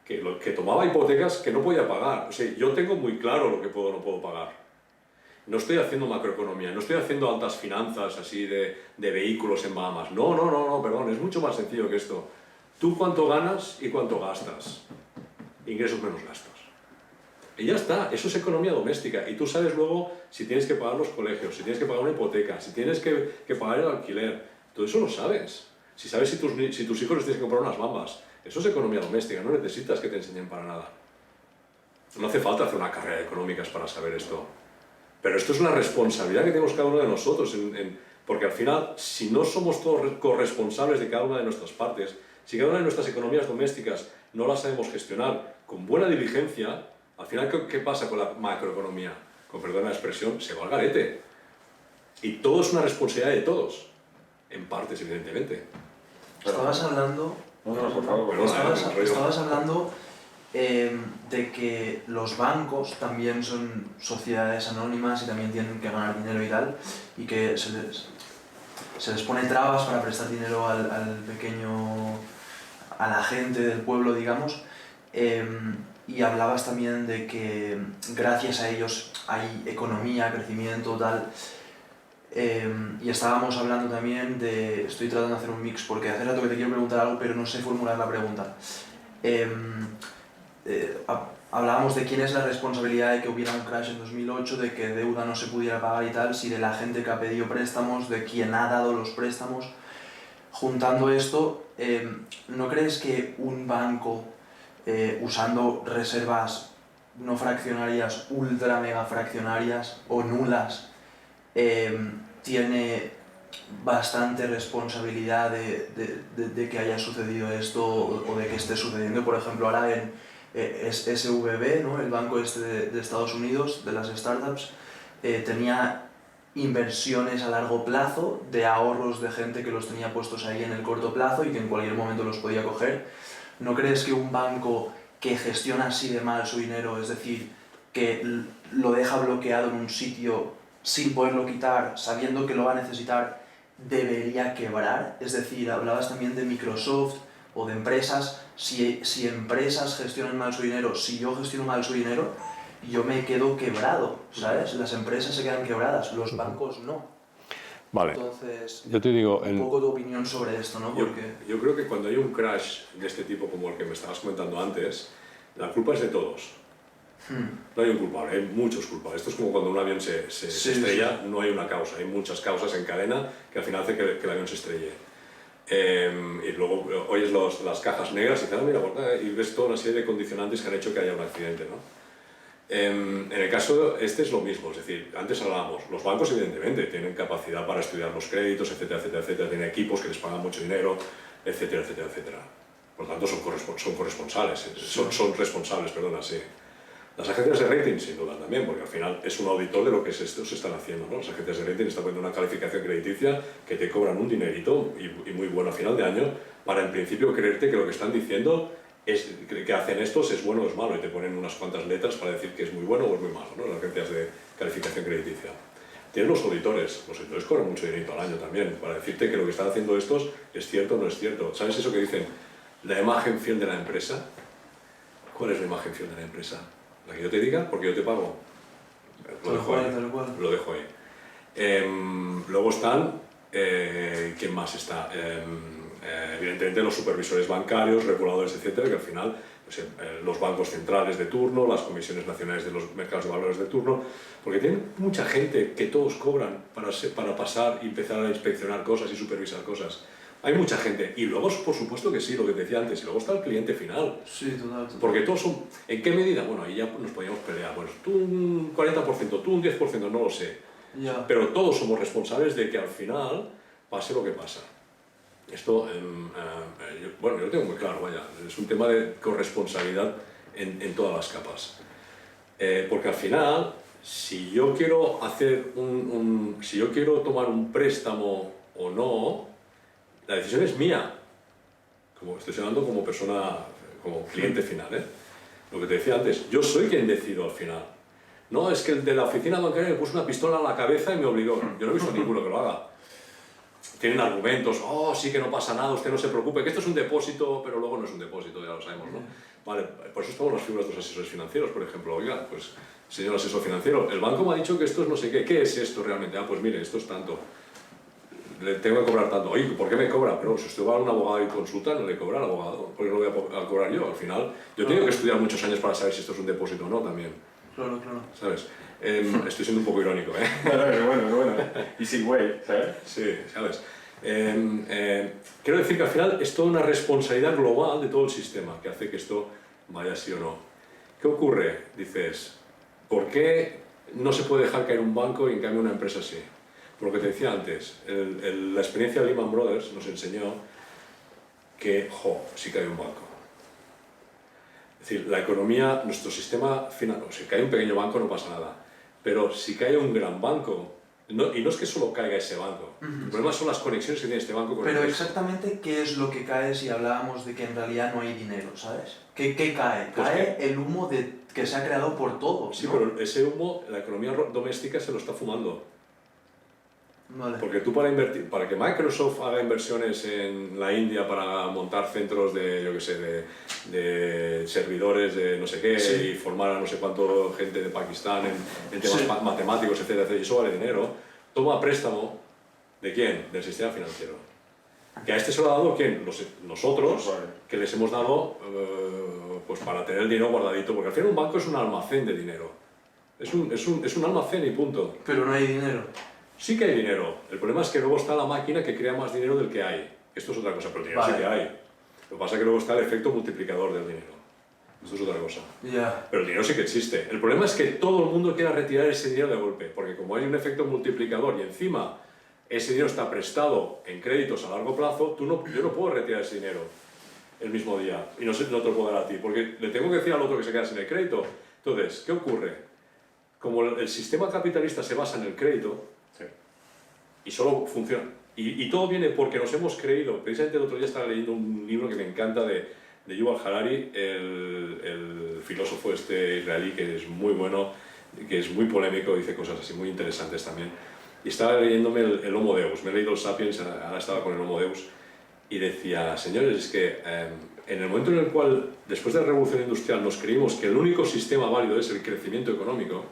que tomaba hipotecas que no podía pagar. O sea, yo tengo muy claro lo que puedo o no puedo pagar. No estoy haciendo macroeconomía, no estoy haciendo altas finanzas así de vehículos en Bahamas. No, perdón, es mucho más sencillo que esto. Tú cuánto ganas y cuánto gastas. Ingresos menos gastos. Y ya está, eso es economía doméstica. Y tú sabes luego si tienes que pagar los colegios, si tienes que pagar una hipoteca, si tienes que pagar el alquiler. Todo eso lo sabes. Si sabes si tus hijos les tienes que comprar unas bambas. Eso es economía doméstica, no necesitas que te enseñen para nada. No hace falta hacer una carrera de económicas para saber esto. Pero esto es una responsabilidad que tenemos cada uno de nosotros, porque al final, si no somos todos corresponsables de cada una de nuestras partes, si cada una de nuestras economías domésticas no las sabemos gestionar con buena diligencia, al final, ¿qué pasa con la macroeconomía? Con perdón la expresión, se va al garete. Y todo es una responsabilidad de todos, en partes, evidentemente. Estabas hablando... No, por favor, estabas hablando de que los bancos también son sociedades anónimas y también tienen que ganar dinero y tal, y que se les pone trabas para prestar dinero al pequeño, a la gente del pueblo, digamos, y hablabas también de que gracias a ellos hay economía, crecimiento, tal. Y estábamos hablando también de... Estoy tratando de hacer un mix porque hace rato que te quiero preguntar algo pero no sé formular la pregunta. Hablábamos de quién es la responsabilidad de que hubiera un crash en 2008, de que deuda no se pudiera pagar y tal, si de la gente que ha pedido préstamos, de quién ha dado los préstamos. Juntando esto, ¿no crees que un banco usando reservas no fraccionarias, ultra mega fraccionarias o nulas, tiene bastante responsabilidad de que haya sucedido esto o de que esté sucediendo? Por ejemplo, ahora en SVB, ¿no? El banco este de Estados Unidos, de las startups, tenía inversiones a largo plazo de ahorros de gente que los tenía puestos ahí en el corto plazo y que en cualquier momento los podía coger. ¿No crees que un banco que gestiona así de mal su dinero, es decir, que lo deja bloqueado en un sitio sin poderlo quitar, sabiendo que lo va a necesitar, debería quebrar? Es decir, hablabas también de Microsoft o de empresas. Si empresas gestionan mal su dinero, si yo gestiono mal su dinero, yo me quedo quebrado, ¿sabes? Las empresas se quedan quebradas, los bancos no. Vale. Entonces, yo te digo, un poco tu opinión sobre esto, ¿no? Porque... Yo creo que cuando hay un crash de este tipo como el que me estabas comentando antes, la culpa es de todos. No hay un culpable, hay muchos culpables. Esto es como cuando un avión se estrella, no hay una causa, hay muchas causas en cadena que al final hace que el avión se estrelle. Y luego oyes las cajas negras y, mira, y ves toda una serie de condicionantes que han hecho que haya un accidente, ¿no? En el caso este es lo mismo, es decir, antes hablábamos, los bancos evidentemente tienen capacidad para estudiar los créditos, etcétera, etcétera, etcétera, tienen equipos que les pagan mucho dinero, etcétera, etcétera, etcétera. Por lo tanto son corresponsables, son responsables, perdona, sí. Las agencias de rating, sin duda también, porque al final es un auditor de lo que estos están haciendo, ¿no? Las agencias de rating están poniendo una calificación crediticia que te cobran un dinerito y muy bueno a final de año para en principio creerte que lo que están diciendo es que hacen estos es bueno o es malo y te ponen unas cuantas letras para decir que es muy bueno o es muy malo, ¿no? Las agencias de calificación crediticia. Tienen los auditores cobran mucho dinero al año también para decirte que lo que están haciendo estos es cierto o no es cierto. ¿Sabes eso que dicen? La imagen fiel de la empresa. ¿Cuál es la imagen fiel de la empresa? La que yo te diga, porque yo te pago. Lo dejo ahí. Luego están, ¿quién más está? Evidentemente los supervisores bancarios, reguladores, etcétera, que al final pues, los bancos centrales de turno, las comisiones nacionales de los mercados de valores de turno, porque tienen mucha gente que todos cobran para pasar y empezar a inspeccionar cosas y supervisar cosas. Hay mucha gente. Y luego, por supuesto que sí, lo que te decía antes, y luego está el cliente final. Sí, total. Porque todos son... ¿En qué medida? Bueno, ahí ya nos podíamos pelear. Pues tú un 40%, tú un 10%, no lo sé. Ya. Pero todos somos responsables de que al final pase lo que pasa. Esto, yo lo tengo muy claro, vaya. Es un tema de corresponsabilidad en todas las capas. Porque al final, si yo quiero hacer si yo quiero tomar un préstamo o no, la decisión es mía, como estoy hablando como persona, como cliente final, ¿eh? Lo que te decía antes, yo soy quien decido al final. No, es que el de la oficina bancaria me puso una pistola a la cabeza y me obligó. Yo no he visto ninguno que lo haga. Tienen argumentos, sí que no pasa nada, usted no se preocupe, que esto es un depósito, pero luego no es un depósito, ya lo sabemos, ¿no? Vale, por eso estamos las figuras de los asesores financieros, por ejemplo. Oiga, pues, señor asesor financiero, el banco me ha dicho que esto es no sé qué, ¿qué es esto realmente? Pues mire, esto es tanto. Le tengo que cobrar tanto. Oye, ¿por qué me cobra? Pero si usted va a un abogado y consulta, no le cobra al abogado. ¿Por qué no lo voy a cobrar yo? Al final, yo tengo que estudiar muchos años para saber si esto es un depósito o no también. Claro. ¿Sabes? Estoy siendo un poco irónico, ¿eh? Es bueno. Easy way, ¿sabes? Sí, ¿sabes? Quiero decir que al final es toda una responsabilidad global de todo el sistema que hace que esto vaya sí o no. ¿Qué ocurre? Dices, ¿por qué no se puede dejar caer un banco y en cambio una empresa sí? Por lo que te decía antes, la experiencia de Lehman Brothers nos enseñó que, sí cae un banco. Es decir, la economía, nuestro sistema financiero, si cae un pequeño banco no pasa nada, pero si cae un gran banco, y no es que solo caiga ese banco, el problema son las conexiones que tiene este banco con el Pero resto. exactamente qué es lo que cae si hablábamos de que en realidad no hay dinero, ¿sabes? ¿Qué cae? Pues cae el humo que se ha creado por todo. Sí, ¿no? pero ese humo, la economía doméstica se lo está fumando. Vale. Porque tú para que Microsoft haga inversiones en la India para montar centros de, yo qué sé, de servidores de no sé qué y formar a no sé cuánto gente de Pakistán en temas matemáticos, etcétera, y eso vale dinero, toma préstamo ¿de quién? Del sistema financiero. Que a este se lo ha dado ¿quién? Nosotros, que les hemos dado pues para tener el dinero guardadito, porque al final un banco es un almacén de dinero. Es un almacén y punto. Pero no hay dinero. Sí que hay dinero. El problema es que luego está la máquina que crea más dinero del que hay. Esto es otra cosa, pero dinero sí que hay. Lo que pasa es que luego está el efecto multiplicador del dinero. Esto es otra cosa. Pero el dinero sí que existe. El problema es que todo el mundo quiera retirar ese dinero de golpe, porque como hay un efecto multiplicador y encima ese dinero está prestado en créditos a largo plazo, yo no puedo retirar ese dinero el mismo día y no te lo puedo dar a ti, porque le tengo que decir al otro que se queda sin el crédito. Entonces, ¿qué ocurre? Como el sistema capitalista se basa en el crédito, y solo funciona. Y todo viene porque nos hemos creído. Precisamente el otro día estaba leyendo un libro que me encanta de Yuval Harari, el filósofo israelí, que es muy bueno, que es muy polémico, dice cosas así muy interesantes también. Y estaba leyéndome el Homo Deus. Me he leído el Sapiens, ahora estaba con el Homo Deus. Y decía, señores, es que en el momento en el cual, después de la Revolución Industrial, nos creímos que el único sistema válido es el crecimiento económico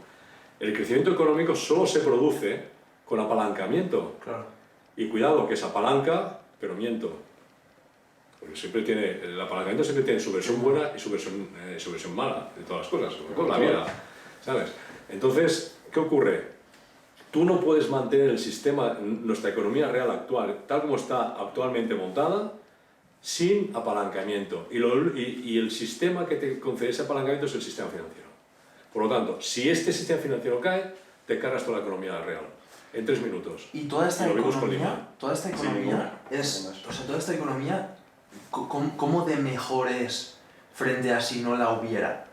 solo se produce con apalancamiento. Claro. Y cuidado, que se apalanca, pero miento. Porque el apalancamiento siempre tiene su versión buena y su versión mala, de todas las cosas, como la vida, ¿sabes? Entonces, ¿qué ocurre? Tú no puedes mantener el sistema, nuestra economía real actual, tal como está actualmente montada, sin apalancamiento. Y el sistema que te concede ese apalancamiento es el sistema financiero. Por lo tanto, si este sistema financiero cae, te cargas toda la economía real. En 3 minutos. Y toda esta economía, ¿cómo de mejor es frente a si no la hubiera?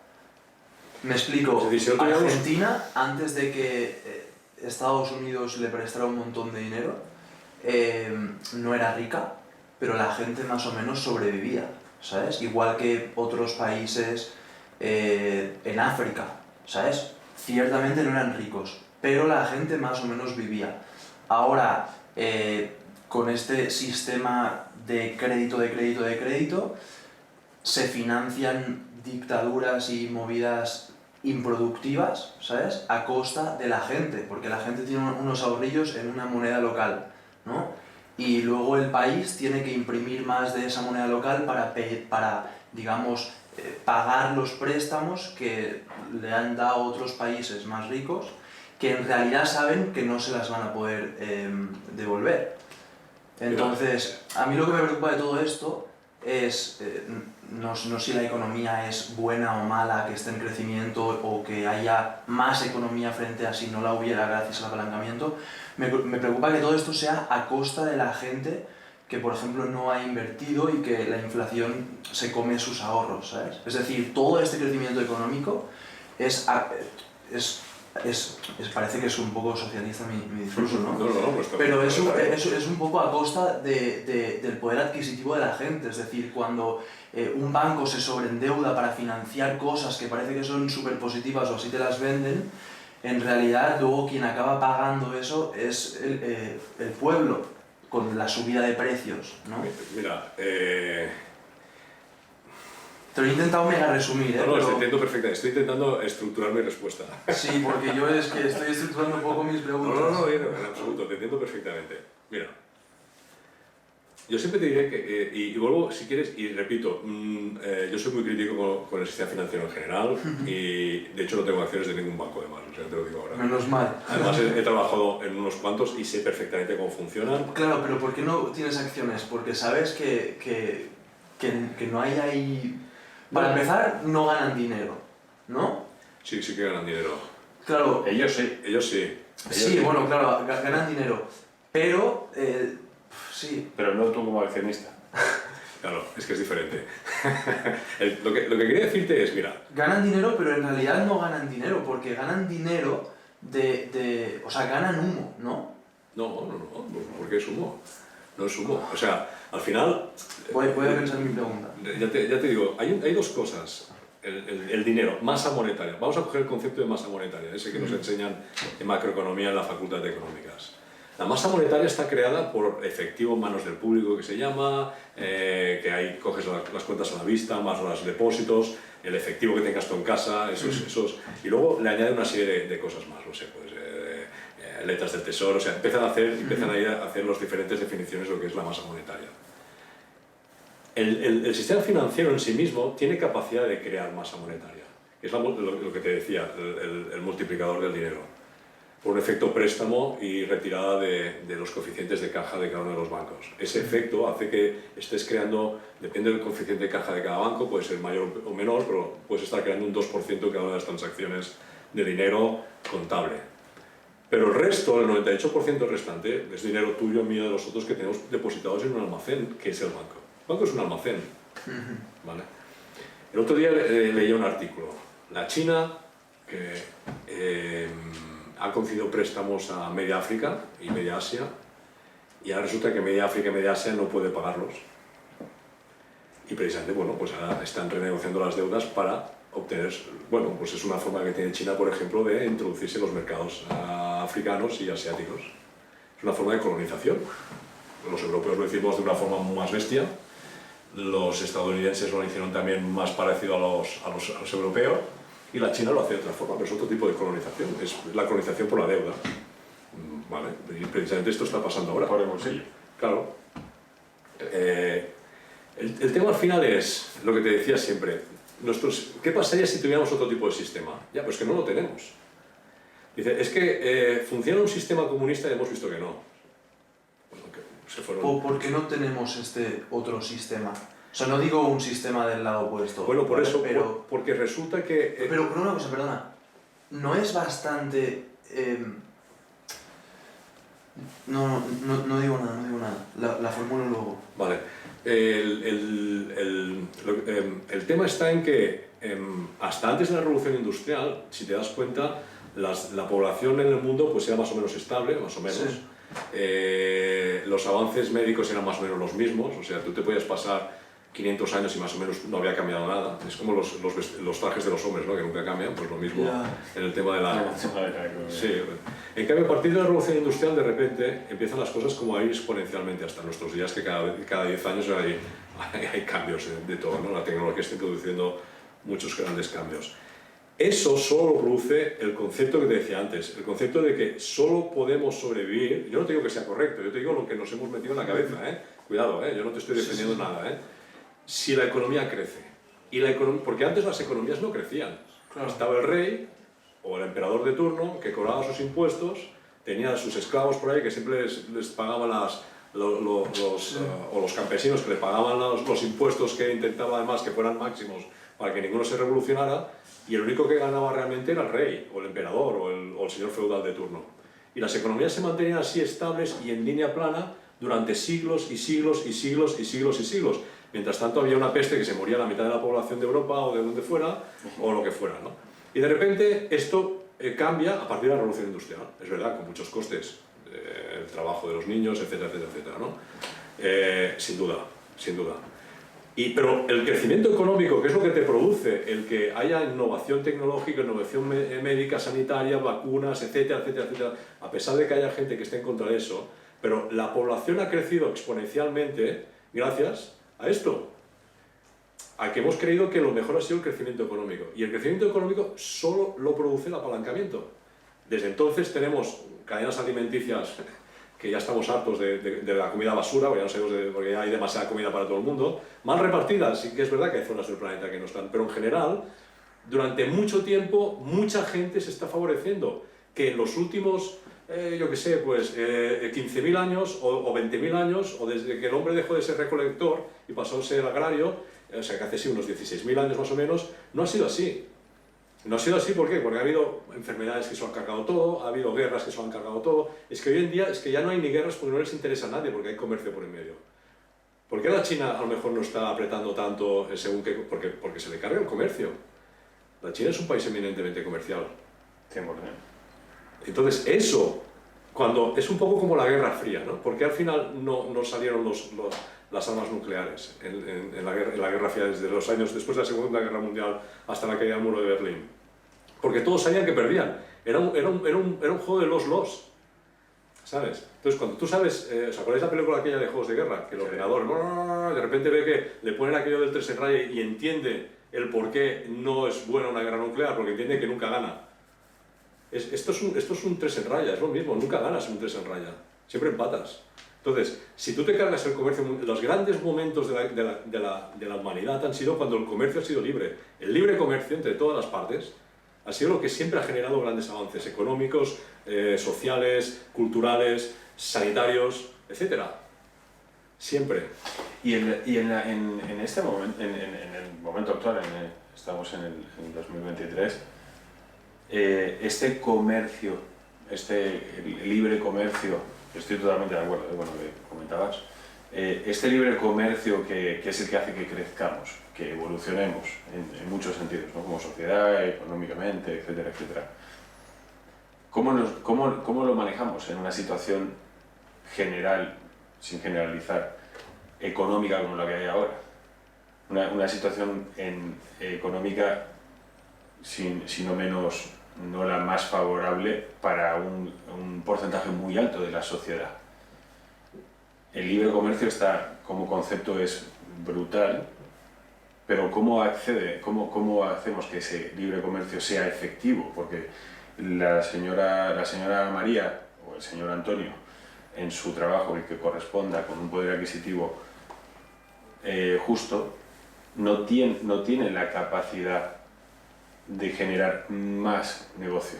Me explico. Es decir, si no tuviéramos- Argentina, antes de que Estados Unidos le prestara un montón de dinero, no era rica, pero la gente más o menos sobrevivía, ¿sabes? Igual que otros países en África, ¿sabes? Ciertamente no eran ricos, pero la gente más o menos vivía. Ahora, con este sistema de crédito, se financian dictaduras y movidas improductivas, ¿sabes? A costa de la gente, porque la gente tiene unos ahorrillos en una moneda local, ¿no? Y luego el país tiene que imprimir más de esa moneda local para digamos, pagar los préstamos que le han dado otros países más ricos, que en realidad saben que no se las van a poder devolver. Entonces, a mí lo que me preocupa de todo esto es no si la economía es buena o mala, que esté en crecimiento o que haya más economía frente a si no la hubiera gracias al apalancamiento. Me preocupa que todo esto sea a costa de la gente que, por ejemplo, no ha invertido y que la inflación se come sus ahorros, ¿sabes? Es decir, todo este crecimiento económico parece que es un poco socialista mi discurso, ¿no? Pues Pero es un poco a costa del poder adquisitivo de la gente. Es decir, cuando un banco se sobreendeuda para financiar cosas que parece que son súper positivas o así te las venden, en realidad luego quien acaba pagando eso es el pueblo, con la subida de precios, ¿no? Mira, Te lo he intentado mega resumir, no, pero... entiendo perfectamente. Estoy intentando estructurar mi respuesta. Sí, porque yo es que estoy estructurando un poco mis preguntas. No, en absoluto, te entiendo perfectamente. Mira, yo siempre te diré que, y vuelvo, si quieres, y repito, yo soy muy crítico con el sistema financiero en general y de hecho no tengo acciones de ningún banco además, o sea, te lo digo ahora. Menos mal. Además he trabajado en unos cuantos y sé perfectamente cómo funcionan. Claro, pero ¿por qué no tienes acciones? Porque sabes que no hay ahí... Para empezar, no ganan dinero, ¿no? Sí que ganan dinero. Claro. Ellos sí. Ellos sí. Sí, bueno, claro, ganan dinero. Pero, sí. Pero no tú como accionista. Claro, es que es diferente. Lo que quería decirte es, mira... Ganan dinero, pero en realidad no ganan dinero, porque ganan dinero o sea, ganan humo, ¿no? No, porque es humo. No es humo. O sea, al final... Voy a pensar en mi pregunta. Ya te digo, hay dos cosas. El dinero, masa monetaria. Vamos a coger el concepto de masa monetaria, ese que nos enseñan en macroeconomía en la Facultad de Económicas. La masa monetaria está creada por efectivo en manos del público, que se llama, que ahí coges las cuentas a la vista, más los depósitos, el efectivo que tengas tú en casa, y luego le añade una serie de cosas más, no sé, pues letras del tesoro, o sea, empiezan a hacer las diferentes definiciones de lo que es la masa monetaria. El sistema financiero en sí mismo tiene capacidad de crear masa monetaria, que es lo que te decía, el multiplicador del dinero, por un efecto préstamo y retirada de los coeficientes de caja de cada uno de los bancos. Ese efecto hace que estés creando, depende del coeficiente de caja de cada banco, puede ser mayor o menor, pero puedes estar creando un 2% en cada una de las transacciones de dinero contable. Pero el resto, el 98% restante, es dinero tuyo, mío, de los otros que tenemos depositados en un almacén, que es el banco. El banco es un almacén. ¿Vale? El otro día leí un artículo. La China, que ha concedido préstamos a media África y media Asia, y ahora resulta que media África y media Asia no puede pagarlos. Y precisamente, bueno, pues ahora están renegociando las deudas para obtener, bueno, pues es una forma que tiene China, por ejemplo, de introducirse en los mercados africanos y asiáticos. Es una forma de colonización. Los europeos lo hicimos de una forma más bestia, los estadounidenses lo hicieron también más parecido a los europeos, y la China lo hace de otra forma, pero es otro tipo de colonización, es la colonización por la deuda. ¿Vale? Y precisamente esto está pasando ahora. Por el bolsillo. Claro. El tema al final es lo que te decía siempre. ¿Qué pasaría si tuviéramos otro tipo de sistema? Ya, pues que no lo tenemos. Dice, es que funciona un sistema comunista y hemos visto que no. Bueno, que se fueron... ¿Por qué no tenemos este otro sistema? O sea, no digo un sistema del lado opuesto. Bueno, por ¿vale? eso, pero, porque resulta que... pero una cosa, perdona. ¿No es bastante... No digo nada, la formulo luego. Vale. el tema está en que hasta antes de la revolución industrial, si te das cuenta, la población en el mundo pues era más o menos estable, más o menos. Sí. Los avances médicos eran más o menos los mismos, o sea, tú te podías pasar 500 años y más o menos no había cambiado nada. Es como los trajes de los hombres, ¿no? Que nunca cambian, pues lo mismo en el tema de la... Sí. En cambio, a partir de la revolución industrial, de repente, empiezan las cosas como a ir exponencialmente hasta nuestros días, que cada 10 años hay cambios de todo, ¿no? La tecnología está introduciendo muchos grandes cambios. Eso solo lo produce el concepto que te decía antes, el concepto de que solo podemos sobrevivir. Yo no te digo que sea correcto, yo te digo lo que nos hemos metido en la cabeza, ¿eh? Cuidado, ¿eh? Yo no te estoy defendiendo nada, ¿eh? Si la economía crece, porque antes las economías no crecían. Claro. Estaba el rey o el emperador de turno que cobraba sus impuestos, tenía a sus esclavos por ahí que siempre les pagaban o los campesinos que le pagaban los impuestos, que intentaba además que fueran máximos para que ninguno se revolucionara, y el único que ganaba realmente era el rey o el emperador o el señor feudal de turno. Y las economías se mantenían así estables y en línea plana durante siglos y siglos y siglos y siglos y siglos. Mientras tanto había una peste que se moría la mitad de la población de Europa o de donde fuera, o lo que fuera, ¿no? Y de repente esto cambia a partir de la revolución industrial, es verdad, con muchos costes, el trabajo de los niños, etcétera, etcétera, etcétera, ¿no? Sin duda, sin duda. Pero el crecimiento económico, que es lo que te produce el que haya innovación tecnológica, innovación médica, sanitaria, vacunas, etcétera, etcétera, etcétera, a pesar de que haya gente que esté en contra de eso, pero la población ha crecido exponencialmente gracias a esto, a que hemos creído que lo mejor ha sido el crecimiento económico. Y el crecimiento económico solo lo produce el apalancamiento. Desde entonces tenemos cadenas alimenticias que ya estamos hartos de la comida basura, porque ya hay demasiada comida para todo el mundo, mal repartidas. Sí que es verdad que hay zonas del planeta que no están, pero en general, durante mucho tiempo, mucha gente se está favoreciendo que en los últimos... yo qué sé, pues 15.000 años o 20.000 años, o desde que el hombre dejó de ser recolector y pasó a ser agrario, o sea que hace sí unos 16.000 años más o menos, no ha sido así. No ha sido así, ¿por qué? Porque ha habido enfermedades que se lo han cargado todo, ha habido guerras que se lo han cargado todo. Es que hoy en día es que ya no hay ni guerras porque no les interesa a nadie, porque hay comercio por en medio. ¿Por qué la China a lo mejor no está apretando tanto según que...? Porque se le carga el comercio. La China es un país eminentemente comercial. 100%. Entonces eso, cuando es un poco como la Guerra Fría, ¿no? Porque al final no salieron las armas nucleares en la Guerra Fría desde los años después de la Segunda Guerra Mundial hasta la caída del muro de Berlín? Porque todos sabían que perdían. Era un juego de los, ¿sabes? Entonces cuando tú sabes, ¿os acordáis de la película aquella de Juegos de Guerra? Que el ordenador de repente ve que le ponen aquello del 3 en raya y entiende el por qué no es buena una guerra nuclear, porque entiende que nunca gana. Esto es un 3 en raya, es lo mismo, nunca ganas un 3 en raya, siempre empatas. Entonces, si tú te cargas el comercio, los grandes momentos de la humanidad han sido cuando el comercio ha sido libre. El libre comercio entre todas las partes ha sido lo que siempre ha generado grandes avances económicos, sociales, culturales, sanitarios, etc. Siempre. Y en este momento, en el momento actual, estamos en el 2023, este comercio, este libre comercio, estoy totalmente de acuerdo con lo que comentabas, este libre comercio que es el que hace que crezcamos, que evolucionemos en muchos sentidos, ¿no? Como sociedad, económicamente, etcétera, etcétera. ¿Cómo lo manejamos en una situación general, sin generalizar, económica como la que hay ahora? Una situación económica sino menos, no la más favorable para un porcentaje muy alto de la sociedad. El libre comercio como concepto es brutal, pero ¿cómo hacemos que ese libre comercio sea efectivo? Porque la señora María o el señor Antonio, en su trabajo y que corresponda con un poder adquisitivo justo, no tienen la capacidad de generar más negocio,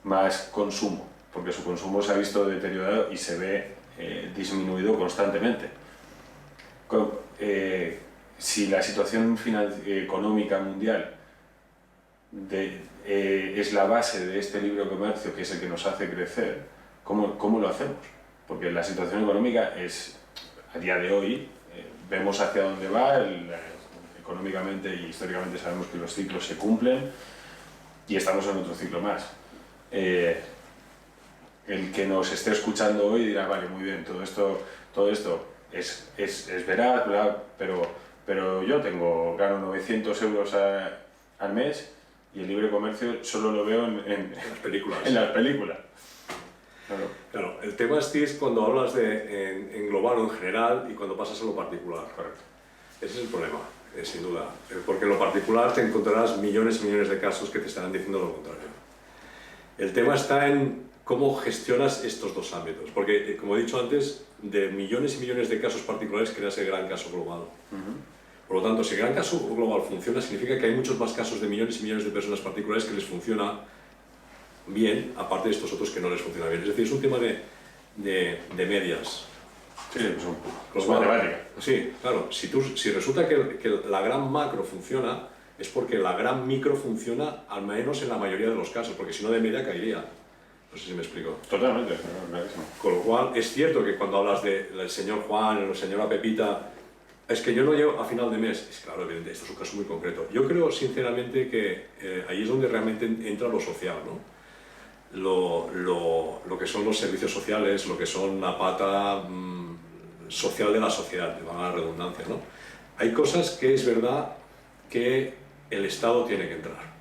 más consumo, porque su consumo se ha visto deteriorado y se ve disminuido constantemente. Si la situación económica mundial es la base de este libre comercio, que es el que nos hace crecer, ¿cómo lo hacemos? Porque la situación económica es, a día de hoy, vemos hacia dónde va, económicamente y históricamente sabemos que los ciclos se cumplen y estamos en otro ciclo más. El que nos esté escuchando hoy dirá, vale, muy bien, todo esto es veraz, pero yo gano 900 euros al mes y el libre comercio solo lo veo en las películas. En las películas. Claro, el tema es cuando hablas en global o en general y cuando pasas a lo particular. Correcto. Ese es el problema, sin duda. Porque en lo particular te encontrarás millones y millones de casos que te estarán diciendo lo contrario. El tema está en cómo gestionas estos dos ámbitos. Porque, como he dicho antes, de millones y millones de casos particulares creas el gran caso global. Por lo tanto, si el gran caso global funciona, significa que hay muchos más casos de millones y millones de personas particulares que les funciona bien, aparte de estos otros que no les funciona bien. Es decir, es un tema de medias. Sí, es matemática. Sí, claro. Si resulta que la gran macro funciona, es porque la gran micro funciona, al menos en la mayoría de los casos, porque si no de media caería. No sé si me explico. Totalmente. Con lo cual, es cierto que cuando hablas del señor Juan, la señora Pepita, es que yo no llego a final de mes. Es claro, evidente, esto es un caso muy concreto. Yo creo, sinceramente, que ahí es donde realmente entra lo social, ¿no? Lo que son los servicios sociales, lo que son la pata social de la sociedad, de la redundancia, ¿no? Hay cosas que es verdad que el Estado tiene que entrar.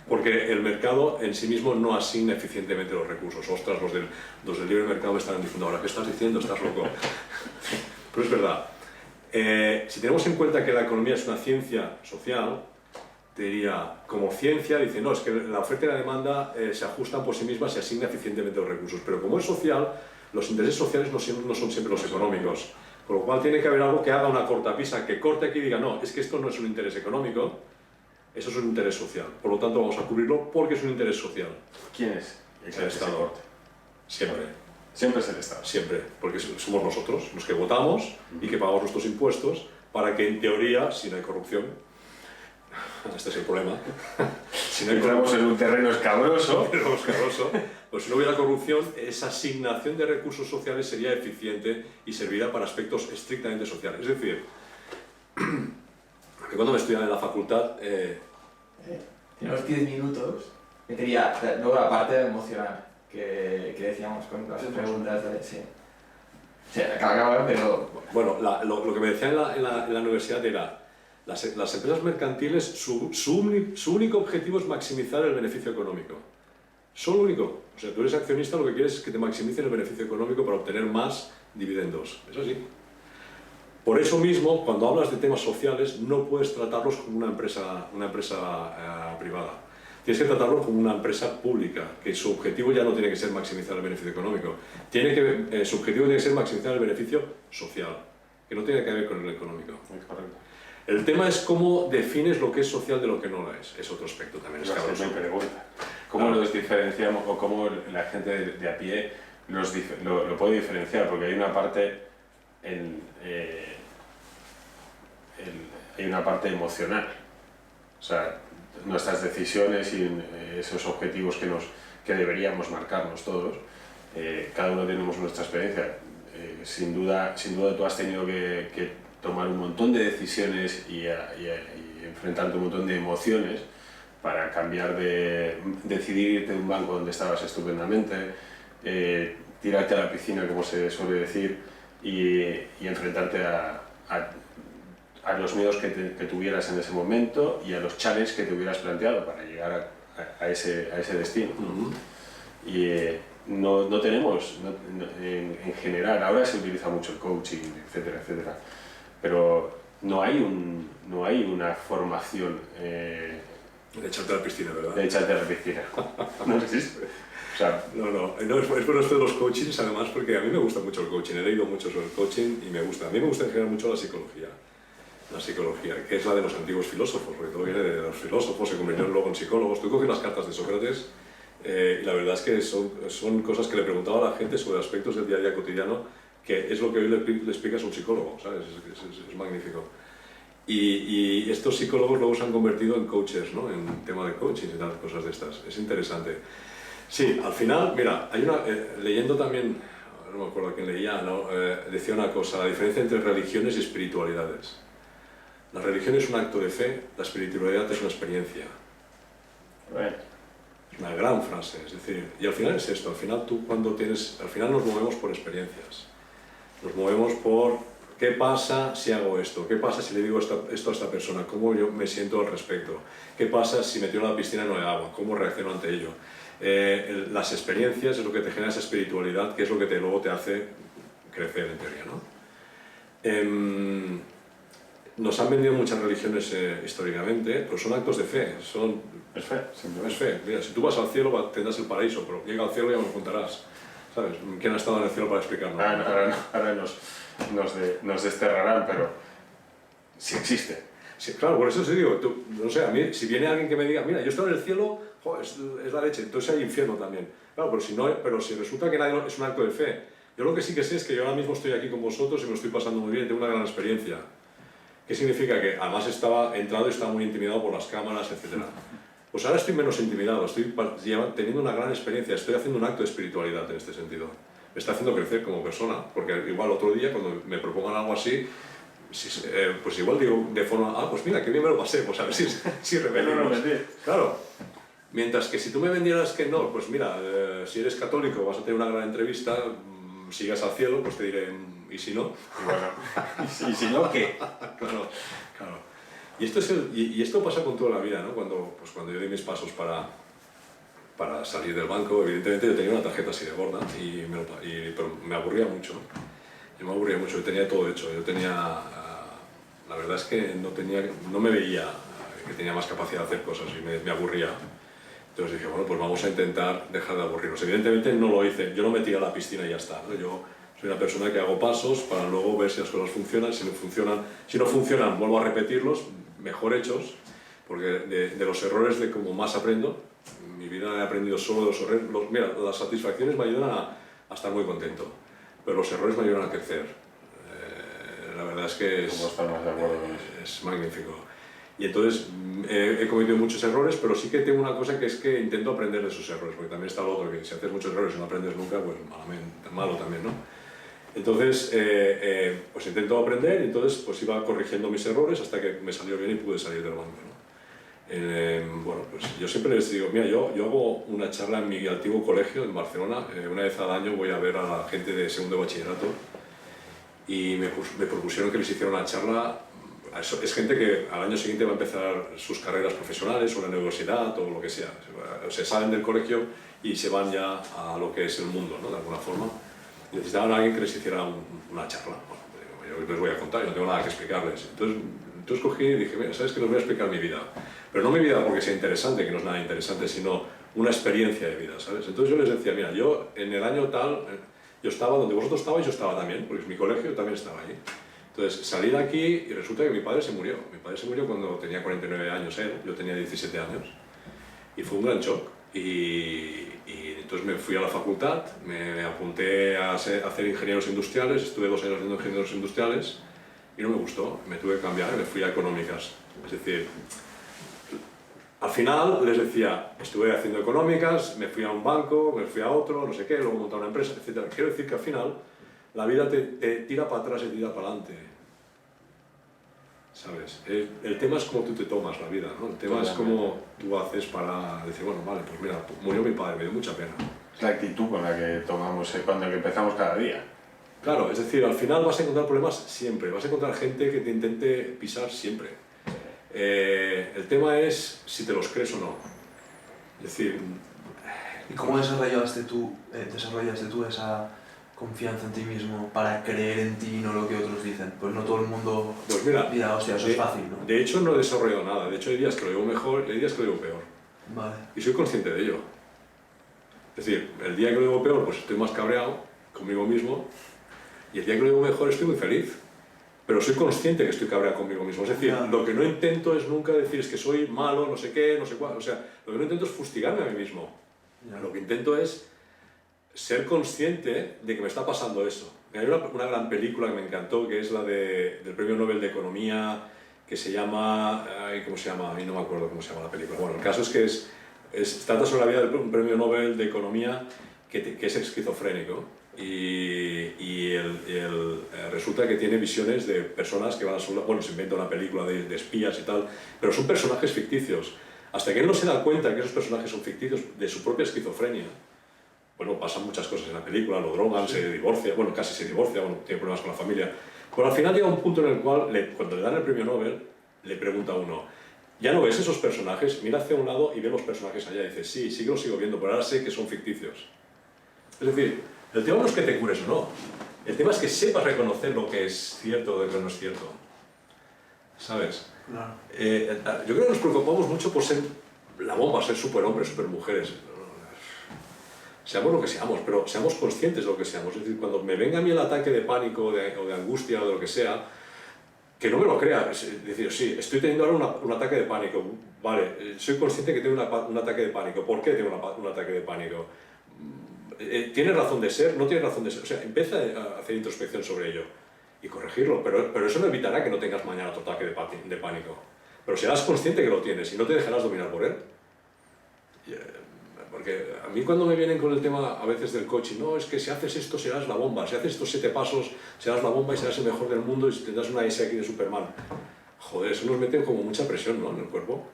Porque el mercado en sí mismo no asigna eficientemente los recursos. Ostras, los del libre mercado me están diciendo ahora, ¿qué estás diciendo? Estás loco. Pero es verdad. Si tenemos en cuenta que la economía es una ciencia social, te diría, como ciencia, dice, no, es que la oferta y la demanda se ajustan por sí mismas y se asigna eficientemente los recursos. Pero como es social, los intereses sociales no son siempre los económicos. Con lo cual tiene que haber algo que haga una cortapisa, que corte aquí y diga, no, es que esto no es un interés económico, eso es un interés social. Por lo tanto, vamos a cubrirlo porque es un interés social. ¿Quién es? El Estado. Siempre. Siempre es el Estado. Siempre, porque somos nosotros los que votamos y que pagamos nuestros impuestos para que, en teoría, si no hay corrupción, este es el problema, si no hay entramos en un terreno escabroso, pues si no hubiera corrupción, esa asignación de recursos sociales sería eficiente y serviría para aspectos estrictamente sociales. Es decir, cuando me estudiaba en la facultad... Tenemos 10 minutos. Metería luego la parte emocional que decíamos con las preguntas de... Sí. Sí, acaba, pero... Bueno, lo que me decían en la universidad era las empresas mercantiles, su único objetivo es maximizar el beneficio económico. Solo único. O sea, tú eres accionista, lo que quieres es que te maximicen el beneficio económico para obtener más dividendos. Es así. Por eso mismo, cuando hablas de temas sociales, no puedes tratarlos como una empresa privada. Tienes que tratarlo como una empresa pública, que su objetivo ya no tiene que ser maximizar el beneficio económico. Su objetivo tiene que ser maximizar el beneficio social, que no tiene que ver con el económico. Es correcto. El tema es cómo defines lo que es social de lo que no lo es. Es otro aspecto también. ¿Cómo los diferenciamos o cómo la gente de a pie lo puede diferenciar? Porque hay una parte hay una parte emocional. O sea, nuestras decisiones y esos objetivos que deberíamos marcarnos todos, cada uno tenemos nuestra experiencia. Sin duda tú has tenido que tomar un montón de decisiones y enfrentarte a un montón de emociones para decidir irte de un banco donde estabas estupendamente, tirarte a la piscina, como se suele decir, y enfrentarte a los miedos que tuvieras en ese momento y a los challenges que te hubieras planteado para llegar a ese destino. Y no tenemos, en general, ahora se utiliza mucho el coaching, etcétera, etcétera, pero no hay una formación de echarte a la piscina, ¿verdad? De echarte a la piscina. No existe. O sea, no, es bueno esto de los coachings, además, porque a mí me gusta mucho el coaching, he leído mucho sobre el coaching y me gusta. A mí me gusta en general mucho la psicología, que es la de los antiguos filósofos, porque todo viene de los filósofos, se convirtieron luego en psicólogos. Tú coges las cartas de Sócrates y la verdad es que son cosas que le preguntaba a la gente sobre aspectos del día a día cotidiano, que es lo que hoy le explicas a un psicólogo, ¿sabes? Es magnífico. Y estos psicólogos luego se han convertido en coaches, ¿no? En tema de coaching y tal, cosas de estas. Es interesante. Sí, al final, mira, hay leyendo también no me acuerdo quién leía, ¿no? Decía una cosa, la diferencia entre religiones y espiritualidades. La religión es un acto de fe, la espiritualidad es una experiencia. Es una gran frase, es decir, y al final es esto, al final al final nos movemos por experiencias. Nos movemos por qué pasa si hago esto, qué pasa si le digo esto a esta persona, cómo yo me siento al respecto, qué pasa si me tiro a la piscina y no hay agua, cómo reacciono ante ello. Las experiencias es lo que te genera esa espiritualidad, que es lo que luego te hace crecer en teoría, ¿no? Nos han vendido muchas religiones históricamente, pero son actos de fe, Es fe, simplemente. es fe. Mira, si tú vas al cielo tendrás el paraíso, pero llega al cielo y ya me lo contarás. ¿Sabes? ¿Quién ha estado en el cielo para explicarnos? Ahora nos desterrarán, pero sí existe. Sí, claro, por eso te digo, no sé, a mí, si viene alguien que me diga, mira, yo estoy en el cielo, joder, es la leche, entonces hay infierno también. Claro, pero si resulta que nadie, es un acto de fe. Yo lo que sí que sé es que yo ahora mismo estoy aquí con vosotros y me lo estoy pasando muy bien, tengo una gran experiencia. ¿Qué significa? Que además estaba entrado y estaba muy intimidado por las cámaras, etc. Pues ahora estoy menos intimidado, estoy teniendo una gran experiencia, estoy haciendo un acto de espiritualidad en este sentido. Me está haciendo crecer como persona, porque igual otro día cuando me propongan algo así, pues igual digo de forma, pues mira, qué bien me lo pasé, pues a ver si repetimos. Claro, mientras que si tú me vendieras que no, pues mira, si eres católico vas a tener una gran entrevista, sigas al cielo, pues te diré, ¿y si no? Y bueno, ¿y si no qué? Claro. Y esto pasa con toda la vida, ¿no? Cuando yo di mis pasos para salir del banco, evidentemente yo tenía una tarjeta así de gorda, pero me aburría mucho. Yo tenía todo hecho, la verdad es que no me veía que tenía más capacidad de hacer cosas y me aburría. Entonces dije, bueno, pues vamos a intentar dejar de aburrirnos. Evidentemente no lo hice, yo no me tiré a la piscina y ya está, ¿no? Yo soy una persona que hago pasos para luego ver si las cosas funcionan, si no funcionan vuelvo a repetirlos, mejor hechos, porque de los errores de como más aprendo, mi vida he aprendido solo de los errores. Mira, las satisfacciones me ayudan a estar muy contento, pero los errores me ayudan a crecer. La verdad es que es magnífico. Y entonces he cometido muchos errores, pero sí que tengo una cosa que es que intento aprender de esos errores, porque también está lo otro, que si haces muchos errores y no aprendes nunca, pues malo también, ¿no? Entonces, pues intento aprender y entonces pues iba corrigiendo mis errores hasta que me salió bien y pude salir del banco, ¿no? Bueno, pues yo siempre les digo, mira, yo hago una charla en mi antiguo colegio en Barcelona, una vez al año voy a ver a la gente de segundo de bachillerato y me propusieron que les hiciera una charla. Es gente que al año siguiente va a empezar sus carreras profesionales o la universidad o lo que sea. Se salen del colegio y se van ya a lo que es el mundo, ¿no? De alguna forma. Necesitaban a alguien que les hiciera una charla. Bueno, yo les voy a contar, yo no tengo nada que explicarles. Entonces cogí y dije, mira, ¿sabes qué? Les voy a explicar mi vida. Pero no mi vida porque sea interesante, que no es nada interesante, sino una experiencia de vida, ¿sabes? Entonces yo les decía, mira, yo en el año tal, yo estaba donde vosotros estabais, yo estaba también, porque mi colegio también estaba allí. Entonces salí de aquí y resulta que mi padre se murió. Mi padre se murió cuando tenía 49 años él, yo tenía 17 años. Y fue un gran shock. Y entonces me fui a la facultad, me apunté a hacer ingenieros industriales, estuve 2 años haciendo ingenieros industriales y no me gustó, me tuve que cambiar y me fui a económicas. Es decir, al final les decía, estuve haciendo económicas, me fui a un banco, me fui a otro, no sé qué, luego monté una empresa, etc. Quiero decir que al final la vida te tira para atrás y tira para adelante. ¿Sabes? El tema es cómo tú te tomas la vida, ¿no? El tema es cómo tú haces para decir, bueno, vale, pues mira, murió mi padre, me dio mucha pena. Es la actitud con la que tomamos cuando empezamos cada día. Claro, es decir, al final vas a encontrar problemas siempre, vas a encontrar gente que te intente pisar siempre. El tema es si te los crees o no. Es decir... ¿Y cómo desarrollaste tú esa confianza en ti mismo para creer en ti y no lo que otros dicen? Pues no todo el mundo pues mira, dirá, hostia, eso es fácil, ¿no? De hecho no he desarrollado nada, de hecho hay días que lo llevo mejor y hay días que lo llevo peor. Vale. Y soy consciente de ello. Es decir, el día que lo llevo peor pues estoy más cabreado conmigo mismo y el día que lo llevo mejor estoy muy feliz. Pero soy consciente que estoy cabreado conmigo mismo. Es decir, lo que no intento es nunca decir es que soy malo, no sé qué, no sé cuál. O sea, lo que no intento es fustigarme a mí mismo. Lo que intento es ser consciente de que me está pasando eso. Hay una gran película que me encantó, que es la del Premio Nobel de Economía, que se llama... ¿Cómo se llama? A mí no me acuerdo cómo se llama la película. Bueno, el caso es que trata sobre la vida de un Premio Nobel de Economía que es esquizofrénico. resulta que tiene visiones de personas que van a su... Bueno, se inventa una película de espías y tal, pero son personajes ficticios. Hasta que él no se da cuenta que esos personajes son ficticios de su propia esquizofrenia. Bueno, pasan muchas cosas en la película, lo drogan, se divorcia, bueno, casi se divorcia, bueno, tiene problemas con la familia. Pero al final llega un punto en el cual, cuando le dan el premio Nobel, le pregunta a uno, ¿ya no ves esos personajes? Mira hacia un lado y ve los personajes allá. Y dice, sí, sí que los sigo viendo, pero ahora sé que son ficticios. Es decir, el tema no es que te cures o no. El tema es que sepas reconocer lo que es cierto o lo que no es cierto. ¿Sabes? Claro. Yo creo que nos preocupamos mucho por ser la bomba, ser superhombres, supermujeres. Seamos lo que seamos, pero seamos conscientes de lo que seamos. Es decir, cuando me venga a mí el ataque de pánico o de angustia o de lo que sea, que no me lo crea. Es decir, sí, estoy teniendo ahora un ataque de pánico. Vale, soy consciente que tengo un ataque de pánico. ¿Por qué tengo un ataque de pánico? ¿Tiene razón de ser? ¿No tiene razón de ser? O sea, empieza a hacer introspección sobre ello y corregirlo, pero eso no evitará que no tengas mañana otro ataque de pánico. Pero serás consciente que lo tienes y no te dejarás dominar por él. Porque a mí cuando me vienen con el tema a veces del coaching, no, es que si haces esto serás la bomba, si haces estos 7 pasos serás la bomba y serás el mejor del mundo y tendrás una S aquí de Superman. Joder, eso nos mete como mucha presión, ¿no?, en el cuerpo.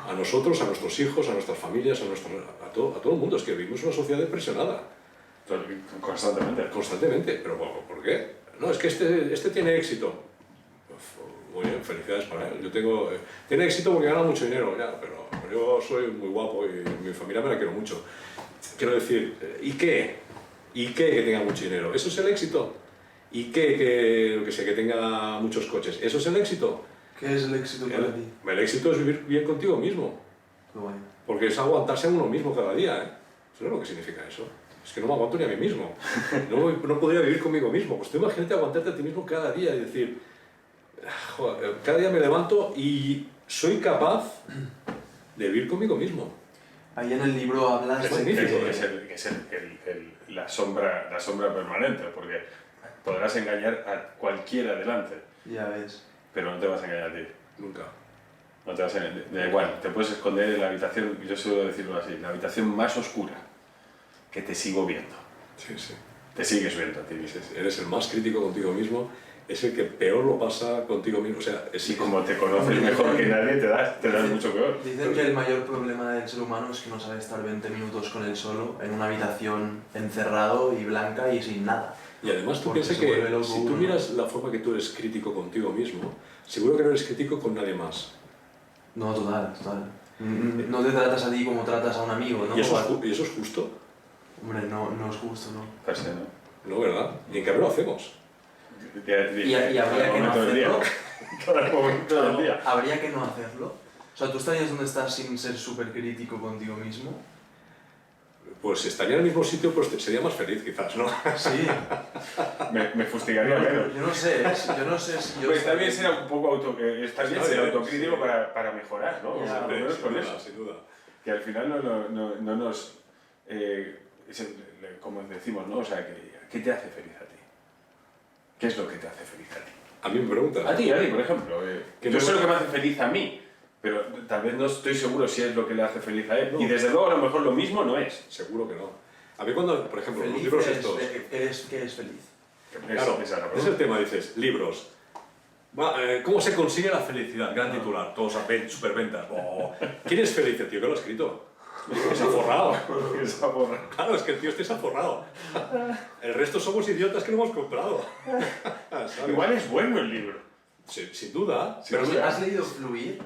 A nosotros, a nuestros hijos, a nuestras familias, a todo el mundo. Es que vivimos una sociedad presionada. Constantemente. Constantemente. ¿Pero por qué? No, es que este tiene éxito. Muy bien, felicidades para él. Tiene éxito porque gana mucho dinero, ya, pero yo soy muy guapo y mi familia me la quiero mucho. Quiero decir, ¿y qué? ¿Y qué que tenga mucho dinero? ¿Eso es el éxito? ¿Y qué que tenga muchos coches? ¿Eso es el éxito? ¿Qué es el éxito para ti? El éxito es vivir bien contigo mismo. Qué bueno. Porque es aguantarse a uno mismo cada día, ¿eh? ¿Sabes lo que significa eso? Es que no me aguanto ni a mí mismo. No podría vivir conmigo mismo. Pues tú imagínate aguantarte a ti mismo cada día y decir, joder, cada día me levanto y soy capaz de vivir conmigo mismo. Ahí en el libro hablas Es de magnífico, Que es la sombra permanente, porque podrás engañar a cualquiera delante, Ya ves. pero no te vas a engañar a ti. Nunca. No te vas a engañar. Da igual, te puedes esconder en la habitación, yo suelo decirlo así, la habitación más oscura, que te sigo viendo. Sí, sí. Te sigues viendo a ti mismo. Eres el más crítico contigo mismo, es el que peor lo pasa contigo mismo. O sea, Y como te conoces mejor que nadie, te das mucho peor. Dicen que el mayor problema del ser humano es que no sabe estar 20 minutos con él solo, en una habitación encerrado y blanca y sin nada. Y además tú Porque piensas se vuelve que loco si tú uno. miras la forma que tú eres crítico contigo mismo, seguro que no eres crítico con nadie más. No, total. No te tratas a ti como tratas a un amigo, ¿no? ¿Y eso es justo? Hombre, no es justo, ¿no? Per se, ¿no? No, ¿verdad? ¿Y en qué lo hacemos? Y habría que no hacerlo. Cada momento del día. Habría que no hacerlo. O sea, ¿tú estarías donde estás sin ser súper crítico contigo mismo? Pues si estaría en el mismo sitio, pues sería más feliz quizás, ¿no? Sí. Me fustigaría menos. Yo no sé si yo... Pues está bien ser un poco ser autocrítico Sí. para mejorar, ¿no? Ya, Por lo menos con sin eso. duda, sin duda. Que al final no nos... como decimos, ¿no? O sea, ¿qué te hace feliz a ti? ¿Qué es lo que te hace feliz a ti? A mí me preguntan. A ti, por ejemplo. Que Yo no- sé lo que me hace feliz a mí, pero tal vez no estoy seguro si es lo que le hace feliz a él. No. Y desde luego a lo mejor lo mismo no es. Seguro que no. A mí cuando, por ejemplo, los Feliz libros es, estos... ¿qué es feliz? Claro, Esa es la es el tema, dices, libros. ¿Cómo se consigue la felicidad? Gran titular, todos a superventas. Oh, ¿quién es feliz? El tío que lo ha escrito. Se ha forrado. Esa porra. Claro, es que el tío se ha forrado. El resto somos idiotas que no hemos comprado. ¿Sabes? Igual es bueno el libro. Sí, sin duda. Sin Pero duda. ¿Has leído Fluir?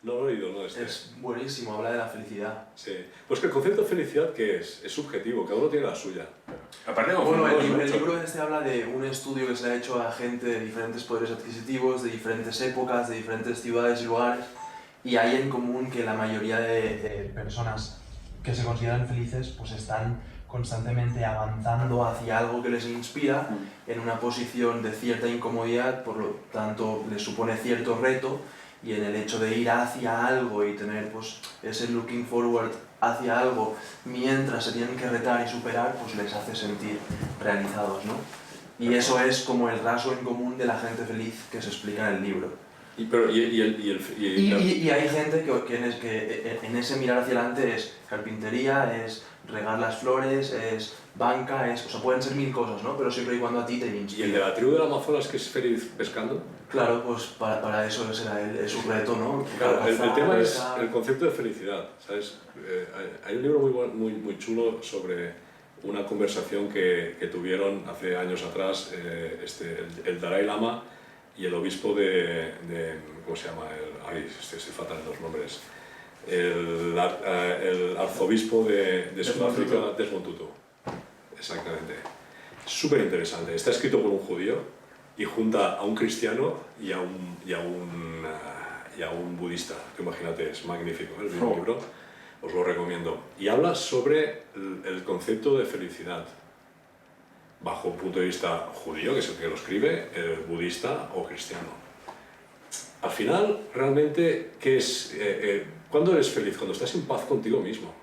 no lo he oído, no este. Es buenísimo, habla de la felicidad. Sí. Pues que el concepto de felicidad, ¿qué es? Es subjetivo, cada uno tiene la suya. Aparte, Bueno, el confundimos mucho. libro este habla de un estudio que se ha hecho a gente de diferentes poderes adquisitivos, de diferentes épocas, de diferentes ciudades y lugares, y hay en común que la mayoría de personas que se consideran felices pues están constantemente avanzando hacia algo que les inspira en una posición de cierta incomodidad, por lo tanto les supone cierto reto, y en el hecho de ir hacia algo y tener pues ese looking forward hacia algo mientras se tienen que retar y superar, pues les hace sentir realizados, ¿no? Y eso es como el rasgo en común de la gente feliz que se explica en el libro. Y hay gente que en ese mirar hacia adelante es carpintería, es regar las flores, es banca, o sea, pueden ser 1000 cosas, ¿no? Pero siempre y cuando a ti te inspire. ¿Y el de la tribu del Amazonas que es feliz pescando? Claro, pues para eso será es su reto, ¿no? Claro, el tema es el concepto de felicidad, ¿sabes? Hay un libro muy chulo sobre una conversación que tuvieron hace años atrás el Dalai Lama y el obispo de ¿cómo se llama? Estoy fatal en los nombres. El arzobispo de Sudáfrica, Desmond Tutu. Exactamente. Súper interesante. Está escrito por un judío y junta a un cristiano y a un budista. Imagínate, es magnífico, ¿eh? El mismo libro. Os lo recomiendo. Y habla sobre el concepto de felicidad bajo un punto de vista judío, que es el que lo escribe, budista o cristiano. Al final, realmente, ¿qué es? ¿Cuándo eres feliz? Cuando estás en paz contigo mismo.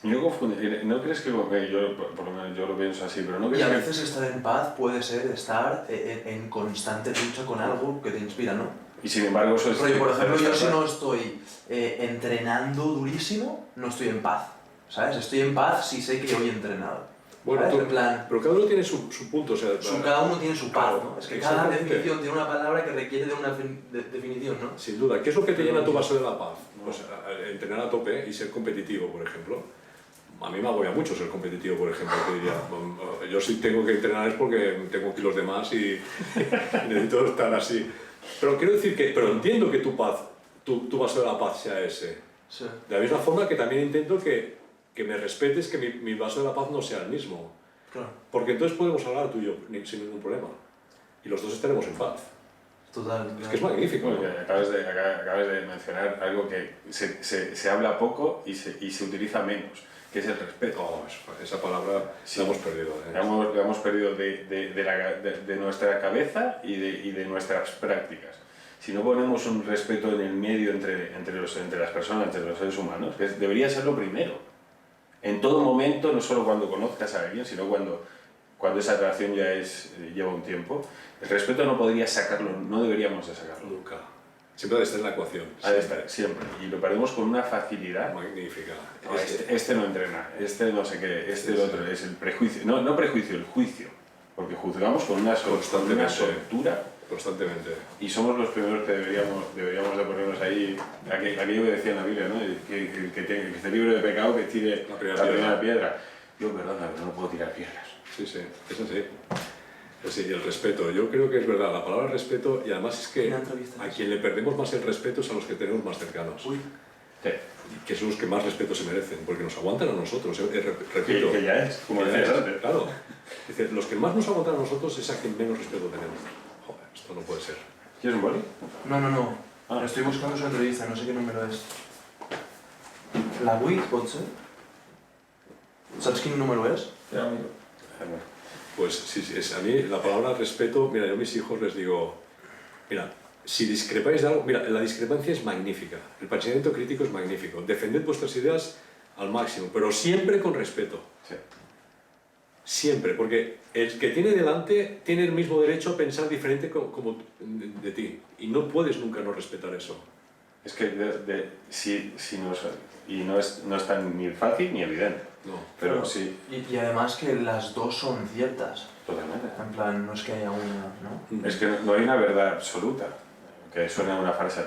Yo confundo, ¿no crees que, yo, por lo menos yo lo pienso así, pero no crees y a que... veces estar en paz puede ser estar en constante lucha con algo que te inspira, ¿no? Y sin embargo eso es... Por ejemplo, yo si no estoy entrenando durísimo, no estoy en paz, ¿sabes? Estoy en paz si sé que hoy he entrenado. Bueno, ¿sabes? En plan, pero cada uno tiene su punto, o sea, cada uno tiene su paz, ¿no? Es que cada exactamente. definición tiene una palabra que requiere de una definición, ¿no? Sin duda. ¿Qué es lo que te llena tu vaso de la paz? Pues entrenar a tope y ser competitivo, por ejemplo. A mí me agobia mucho ser competitivo, por ejemplo. Te diría, yo sí tengo que entrenar es porque tengo kilos de más y necesito estar así. Pero quiero decir pero entiendo que tu vaso de la paz sea ese. Sí. De la misma forma que también intento que me respetes, que mi vaso de la paz no sea el mismo. Claro. Porque entonces podemos hablar tú y yo sin ningún problema. Y los dos estaremos en paz. Total. Es que es magnífico, ¿no? Acabas de mencionar algo que se habla poco y se utiliza menos, que es el respeto. Oh, esa palabra la hemos perdido. La hemos perdido de nuestra cabeza y de nuestras prácticas. Si no ponemos un respeto en el medio entre las personas, entre los seres humanos, que debería ser lo primero. En todo momento, no solo cuando conozcas a alguien, sino cuando esa relación ya lleva un tiempo, el respeto no deberíamos de sacarlo. Nunca. Siempre ha de estar en la ecuación. Ha de estar, siempre. Y lo perdemos con una facilidad. Magnífica. No, este no entrena, este no sé qué, el otro, es el prejuicio. No prejuicio, el juicio. Porque juzgamos con una soltura. Constantemente. Y somos los primeros que deberíamos de ponernos ahí, aquello que decía en la Biblia, ¿no? Que esté libre de pecado, que tire la primera piedra. Yo, perdona, pero no puedo tirar piedras. Sí, es así. Sí, y el respeto. Yo creo que es verdad, la palabra respeto, y además es que a quien le perdemos más el respeto es a los que tenemos más cercanos. Uy. Sí. Que son los que más respeto se merecen, porque nos aguantan a nosotros. Repito. Que ya es, como decías antes. Claro. Dice, los que más nos aguantan a nosotros es a quien menos respeto tenemos. Joder, esto no puede ser. ¿Quieres un boli? No. Ah. Estoy buscando su entrevista, no sé qué número es. La 8, pot ser? Saps quin número es? Ja, amigo. Pues sí, a mí la palabra respeto, mira, yo a mis hijos les digo, mira, si discrepáis de algo, mira, la discrepancia es magnífica, el pensamiento crítico es magnífico, defended vuestras ideas al máximo, pero siempre con respeto. Sí. Siempre, porque el que tiene delante tiene el mismo derecho a pensar diferente como de ti, y no puedes nunca no respetar eso. Es que no es tan ni fácil ni evidente. No. Pero Claro. sí. Y además que las dos son ciertas. Totalmente. En plan, no es que haya una, ¿no? Es que no hay una verdad absoluta, que suena una frase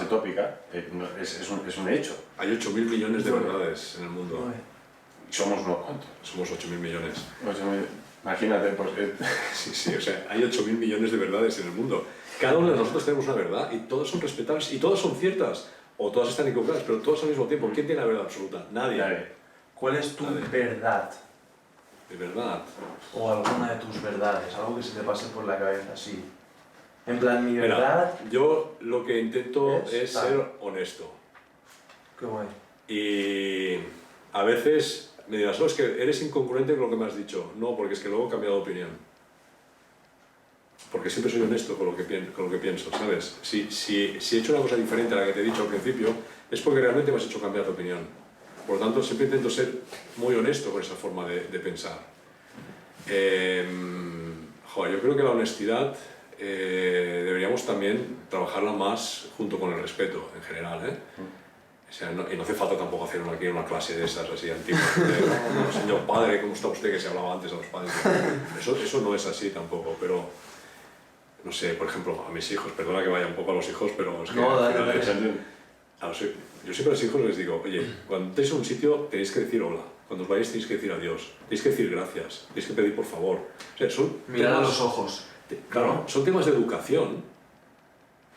tópica, es un hecho. Hay 8.000 millones de verdades en el mundo. Y somos unos cuantos. Somos 8.000 millones. Imagínate, pues... Sí, o sea, hay 8.000 millones de verdades en el mundo. Cada uno de nosotros tenemos una verdad y todas son respetables y todas son ciertas. O todas están equivocadas, pero todas al mismo tiempo. ¿Quién tiene la verdad absoluta? Nadie. ¿Cuál es tu Vale. verdad? De verdad. O alguna de tus verdades, algo que se te pase por la cabeza, así. En plan, mi Mira, verdad... yo lo que intento es tal. ser honesto. Qué guay. Y a veces me dirás, no, es que eres incongruente con lo que me has dicho. No, porque es que luego he cambiado de opinión. Porque siempre soy honesto con lo que pienso, ¿sabes? Si he hecho una cosa diferente a la que te he dicho al principio, es porque realmente me has hecho cambiar de opinión. Por lo tanto, siempre intento ser muy honesto con esa forma de pensar. Yo creo que la honestidad deberíamos también trabajarla más junto con el respeto en general, ¿eh? O sea, y no hace falta tampoco hacer aquí una clase de esas así antiguas. No, señor padre, ¿cómo está usted? Que se hablaba antes a los padres. Eso no es así tampoco, pero no sé, por ejemplo, a mis hijos, perdona que vaya un poco a los hijos, pero es que No, al dale, final yo siempre a los hijos les digo, oye, cuando estéis en un sitio tenéis que decir hola, cuando os vayáis tenéis que decir adiós, tenéis que decir gracias, tenéis que pedir por favor. O sea, son Mirar a temas, los ojos. claro, son temas de educación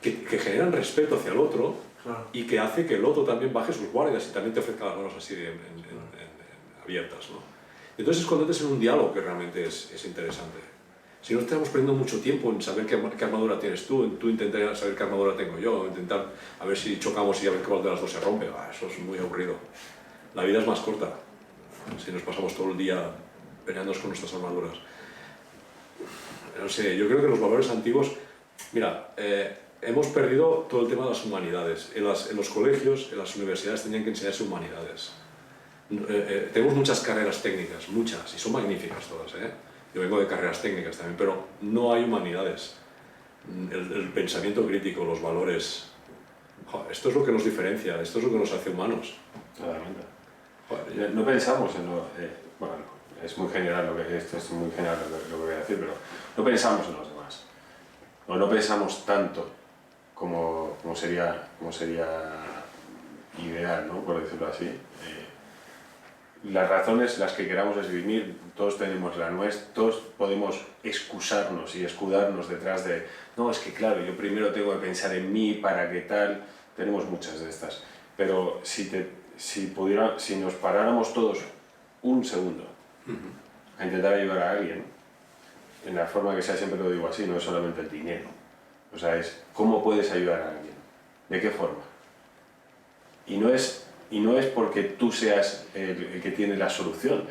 que generan respeto hacia el otro. Claro. Y que hace que el otro también baje sus guardias y también te ofrezca las manos así abiertas, ¿no? Entonces es cuando entres en un diálogo que realmente es interesante. Si no estamos perdiendo mucho tiempo en saber qué armadura tienes tú, en tú intentar saber qué armadura tengo yo, intentar a ver si chocamos y a ver cuál de las dos se rompe, eso es muy aburrido. La vida es más corta, si nos pasamos todo el día peleándonos con nuestras armaduras. No sé, yo creo que los valores antiguos, mira, hemos perdido todo el tema de las humanidades. En los colegios, en las universidades tenían que enseñarse humanidades. Tenemos muchas carreras técnicas, muchas, y son magníficas todas, ¿eh? Yo vengo de carreras técnicas también, pero no hay humanidades. El pensamiento crítico, los valores, esto es lo que nos diferencia, esto es lo que nos hace humanos. Totalmente. No pensamos en lo... bueno, es muy general esto es muy general lo que voy a decir, pero no pensamos en los demás. O no pensamos tanto como sería ideal, ¿no? Por decirlo así. Las razones, las que queramos esgrimir, todos tenemos la nuestra, todos podemos excusarnos y escudarnos detrás de no, es que claro, yo primero tengo que pensar en mí para qué tal, tenemos muchas de estas. Pero si nos paráramos todos un segundo a intentar ayudar a alguien, en la forma que sea, siempre lo digo así, no es solamente el dinero. O sea, es cómo puedes ayudar a alguien, de qué forma. Y no es porque tú seas el que tiene la solución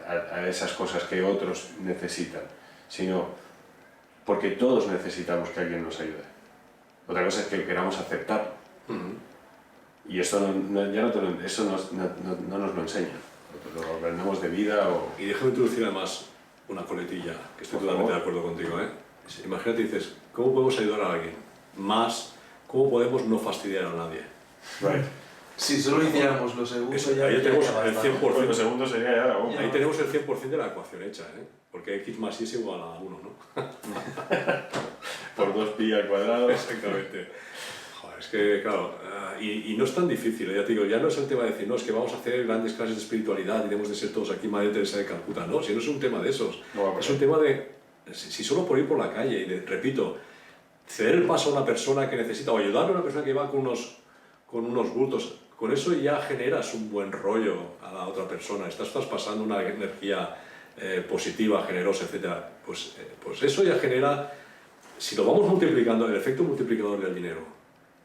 a esas cosas que otros necesitan, sino porque todos necesitamos que alguien nos ayude. Otra cosa es que queramos aceptarlo. Y esto no nos lo enseñan. Lo aprendemos de vida o... Y déjame introducir además una coletilla, que estoy totalmente de acuerdo contigo, ¿eh? Imagínate, dices, ¿cómo podemos ayudar a alguien? Más, ¿cómo podemos no fastidiar a nadie? Right. Si solo hiciéramos los segundos ya... Ahí tenemos el Pues 100%. los segundos sería ya la bomba. Ahí tenemos el 100% de la ecuación hecha, ¿eh? Porque x más y es igual a 1, ¿no? Por 2pi al cuadrado. Exactamente. Joder, es que, claro, y no es tan difícil, ya te digo, ya no es el tema de decir, no, es que vamos a hacer grandes clases de espiritualidad y debemos de ser todos aquí Madre Teresa de Calcuta. No, si no es un tema de esos. No, es un tema de, si solo por ir por la calle y, repito, ceder el paso a una persona que necesita, o ayudarle a una persona que va con unos bultos, con eso ya generas un buen rollo a la otra persona, estás pasando una energía positiva, generosa, etc. Pues eso ya genera, si lo vamos multiplicando, el efecto multiplicador del dinero,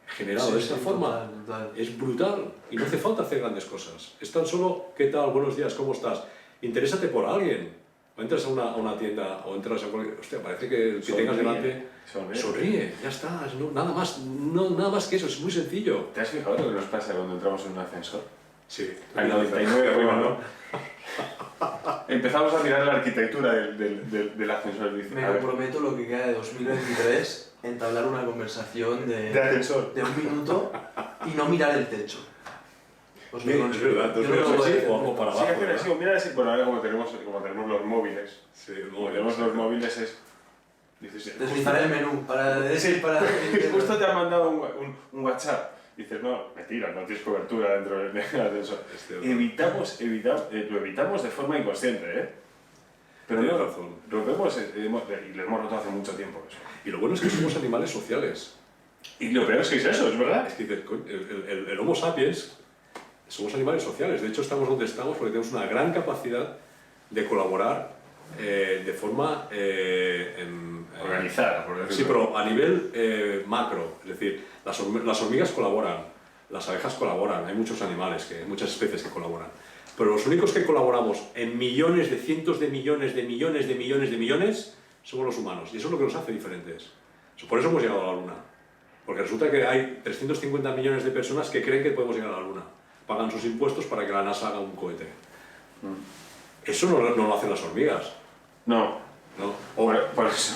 generado de esta forma, total. es brutal y no hace falta hacer grandes cosas. Es tan solo, ¿qué tal? Buenos días, ¿cómo estás? Interésate por alguien. O entras a una tienda o entras a cualquier... Hostia, parece que el que tengas delante... Sonríe, ya está, nada más que eso, es muy sencillo. ¿Te has fijado lo que nos pasa cuando entramos en un ascensor? Sí. Al 99 arriba, ¿no? Empezamos a mirar la arquitectura del ascensor. Me comprometo lo que queda de 2023 entablar una conversación de ascensor de 1 minuto y no mirar el techo. Es verdad, yo no lo así puedo o para abajo. Sí, hacer así, mira así. Bueno, ahora como tenemos los móviles. Sí, Como tenemos los móviles es... Dices, deslizar el menú para decir justo te han mandado un WhatsApp. Dices, no, mentira, no tienes cobertura dentro del ascensor. Lo evitamos de forma inconsciente, ¿eh? Pero tienes no, razón. lo vemos y lo hemos roto hace mucho tiempo eso. Y lo bueno es que somos animales sociales. Y lo peor es que es eso, es verdad. Es que dices, coño, el Homo sapiens somos animales sociales. De hecho, estamos donde estamos porque tenemos una gran capacidad de colaborar de forma Organizada, por decirlo. Sí, pero a nivel macro. Es decir, las hormigas colaboran, las abejas colaboran, hay muchos animales, muchas especies que colaboran. Pero los únicos que colaboramos en millones, de cientos de millones, somos los humanos. Y eso es lo que nos hace diferentes. Por eso hemos llegado a la Luna. Porque resulta que hay 350 millones de personas que creen que podemos llegar a la Luna. Pagan sus impuestos para que la NASA haga un cohete. Eso no lo hacen las hormigas. No. ¿no? Por eso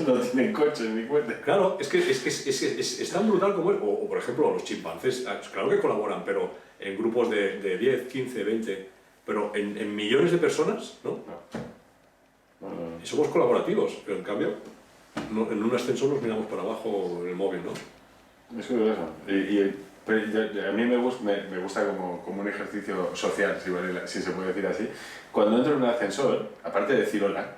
no tienen coches ni puentes. Claro, es que es tan brutal como es. O, por ejemplo, los chimpancés, claro que colaboran, pero en grupos de 10, 15, 20, pero en millones de personas, ¿no? No. Y somos colaborativos, pero en cambio, en un ascensor nos miramos para abajo en el móvil, ¿no? Es curioso. Pero a mí me gusta como un ejercicio social, si se puede decir así. Cuando entro en un ascensor, aparte de decir hola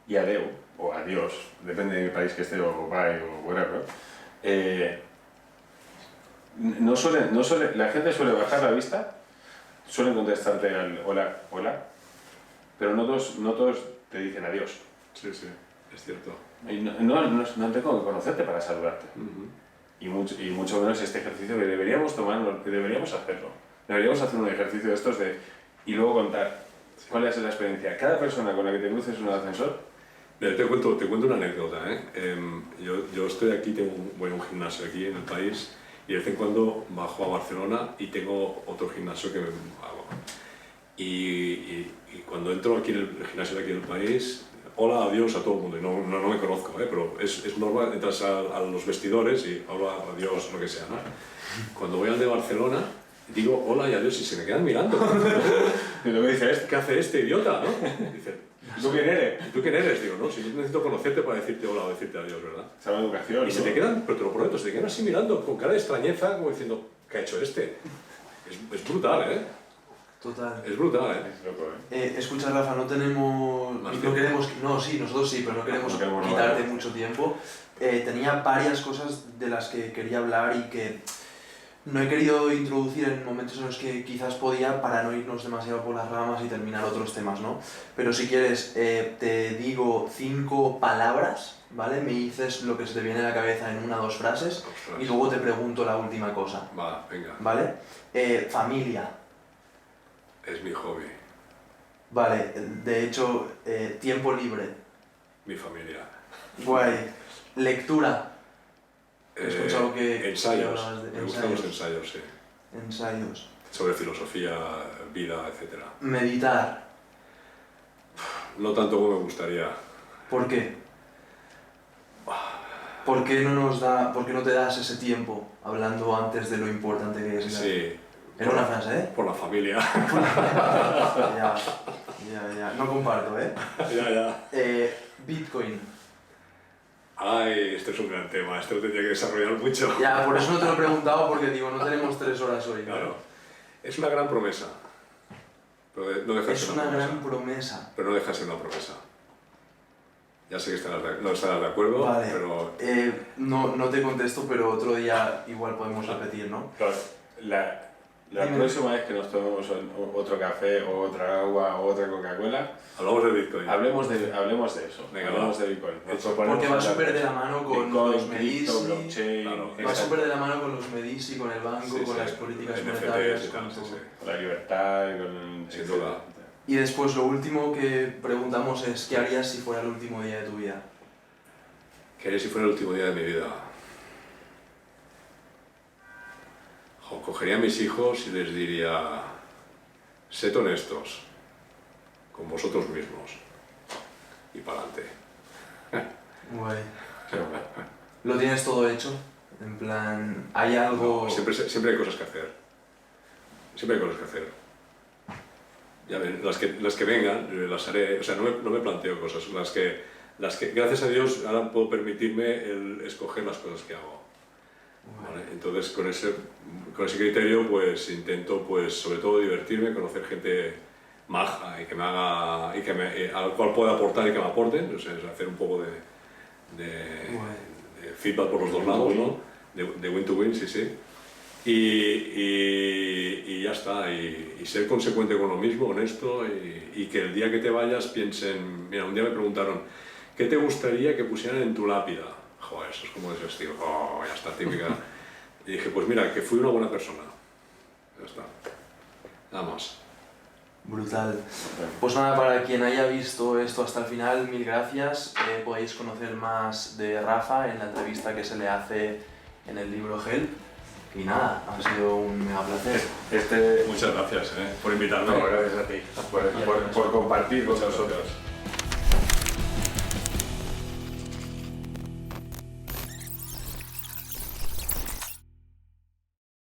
y adeu, o adiós, depende del país que esté, o bye, o whatever, la gente suele bajar la vista, suelen contestarte al hola, hola, pero no todos te dicen adiós. Sí, es cierto. Y no tengo que conocerte para saludarte. Y mucho menos este ejercicio que deberíamos tomarlo, que deberíamos hacerlo. Deberíamos hacer un ejercicio de estos y luego contar cuál es la experiencia. Cada persona con la que te cruces en un ascensor. Mira, te cuento una anécdota, ¿eh? Yo estoy aquí, voy a un gimnasio aquí en el país y de vez en cuando bajo a Barcelona y tengo otro gimnasio que hago. Y cuando entro aquí en el gimnasio de aquí en el país, hola, adiós a todo el mundo. Y no me conozco, pero es normal, entras a los vestidores y hola, adiós, lo que sea, ¿no? Cuando voy al de Barcelona, digo hola y adiós y se me quedan mirando. Y luego dices, ¿Qué hace este idiota, no? Dicen, ¿tú quién eres? ¿tú quién eres? Digo, no, si yo necesito conocerte para decirte hola o decirte adiós, ¿verdad? Se llama educación. Y se te quedan, pero te lo prometo, se te quedan así mirando con cara de extrañeza, como diciendo, ¿qué ha hecho este? Es brutal, ¿eh? Total. Es brutal, ¿eh? Es loco, ¿eh? Escucha, Rafa, no tenemos... Más No tiempo. queremos... No, sí, nosotros sí, pero no queremos No queremos quitarte nada. mucho tiempo. Tenía varias cosas de las que quería hablar y que no he querido introducir en momentos en los que quizás podía para no irnos demasiado por las ramas y terminar otros temas, ¿no? Pero si quieres, te digo 5 palabras, ¿vale? Me dices lo que se te viene a la cabeza en 1 o 2 frases Ostras. y luego te pregunto la última cosa, Va, venga, ¿vale? Familia, es mi hobby, vale. De hecho, tiempo libre, mi familia. guay. Lectura, he escuchado que Ensayos, hablabas de me gustan los ensayos, sí. ensayos. Sobre filosofía, vida, etc. Meditar, No tanto como me gustaría. ¿por qué? ¿Por qué no te das ese tiempo hablando antes de lo importante que es? Sí. Era una frase, ¿eh? Por la familia. Ya. No comparto, ¿eh? Ya. Bitcoin. Ay, este es un gran tema, este lo tendría que desarrollar mucho. Ya, por eso no te lo he preguntado, porque digo, no tenemos 3 horas hoy. ¿no? Claro. Es una gran promesa. Pero no deja de Es ser una promesa. gran promesa. Pero no deja de ser una promesa. Ya sé que no estarás de acuerdo, Vale. pero... No te contesto, pero otro día igual podemos repetir, ¿no? Claro, la Dime. próxima vez que nos tomemos otro café o otra agua o otra Coca-Cola, Hablamos de Bitcoin. hablemos de eso. Venga, hablemos va. de Bitcoin. Porque va súper de la mano con Bitcoin, los cripto, Medici. blockchain, Claro. Va exacto, súper de la mano con los Medici, con el banco, Sí, con sí, las políticas NFTs monetarias, y tal, con sí, todo. sí. con la libertad, con Sin duda. Y después lo último que preguntamos es, ¿qué harías si fuera el último día de tu vida? ¿Qué haría si fuera el último día de mi vida? Cogería a mis hijos y les diría, sed honestos con vosotros mismos y para adelante. Guay. ¿Lo tienes todo hecho? En plan, ¿hay algo...? No, siempre hay cosas que hacer. Siempre hay cosas que hacer. Ya ven, las que vengan, las haré. O sea, no me planteo cosas. Las que, gracias a Dios, ahora puedo permitirme el escoger las cosas que hago. Guay. ¿Vale? Entonces, con ese criterio, pues intento, pues, sobre todo, divertirme, conocer gente maja y que me haga, al cual pueda aportar y que me aporten. O sea, es hacer un poco de feedback por los dos lados, ¿no? De win to win, sí. Y ya está, y ser consecuente con lo mismo, honesto, y que el día que te vayas piensen, mira, un día me preguntaron, ¿qué te gustaría que pusieran en tu lápida? Joder, eso es como de ese estilo, ya está, típica. Y dije, pues mira, que fui una buena persona. Ya está, nada más. Brutal. Pues nada, para quien haya visto esto hasta el final, mil gracias. Podéis conocer más de Rafa en la entrevista que se le hace en el libro Help. Y nada, ha sido un mega placer. Muchas gracias por invitarme. No, gracias a ti por compartir con nosotros.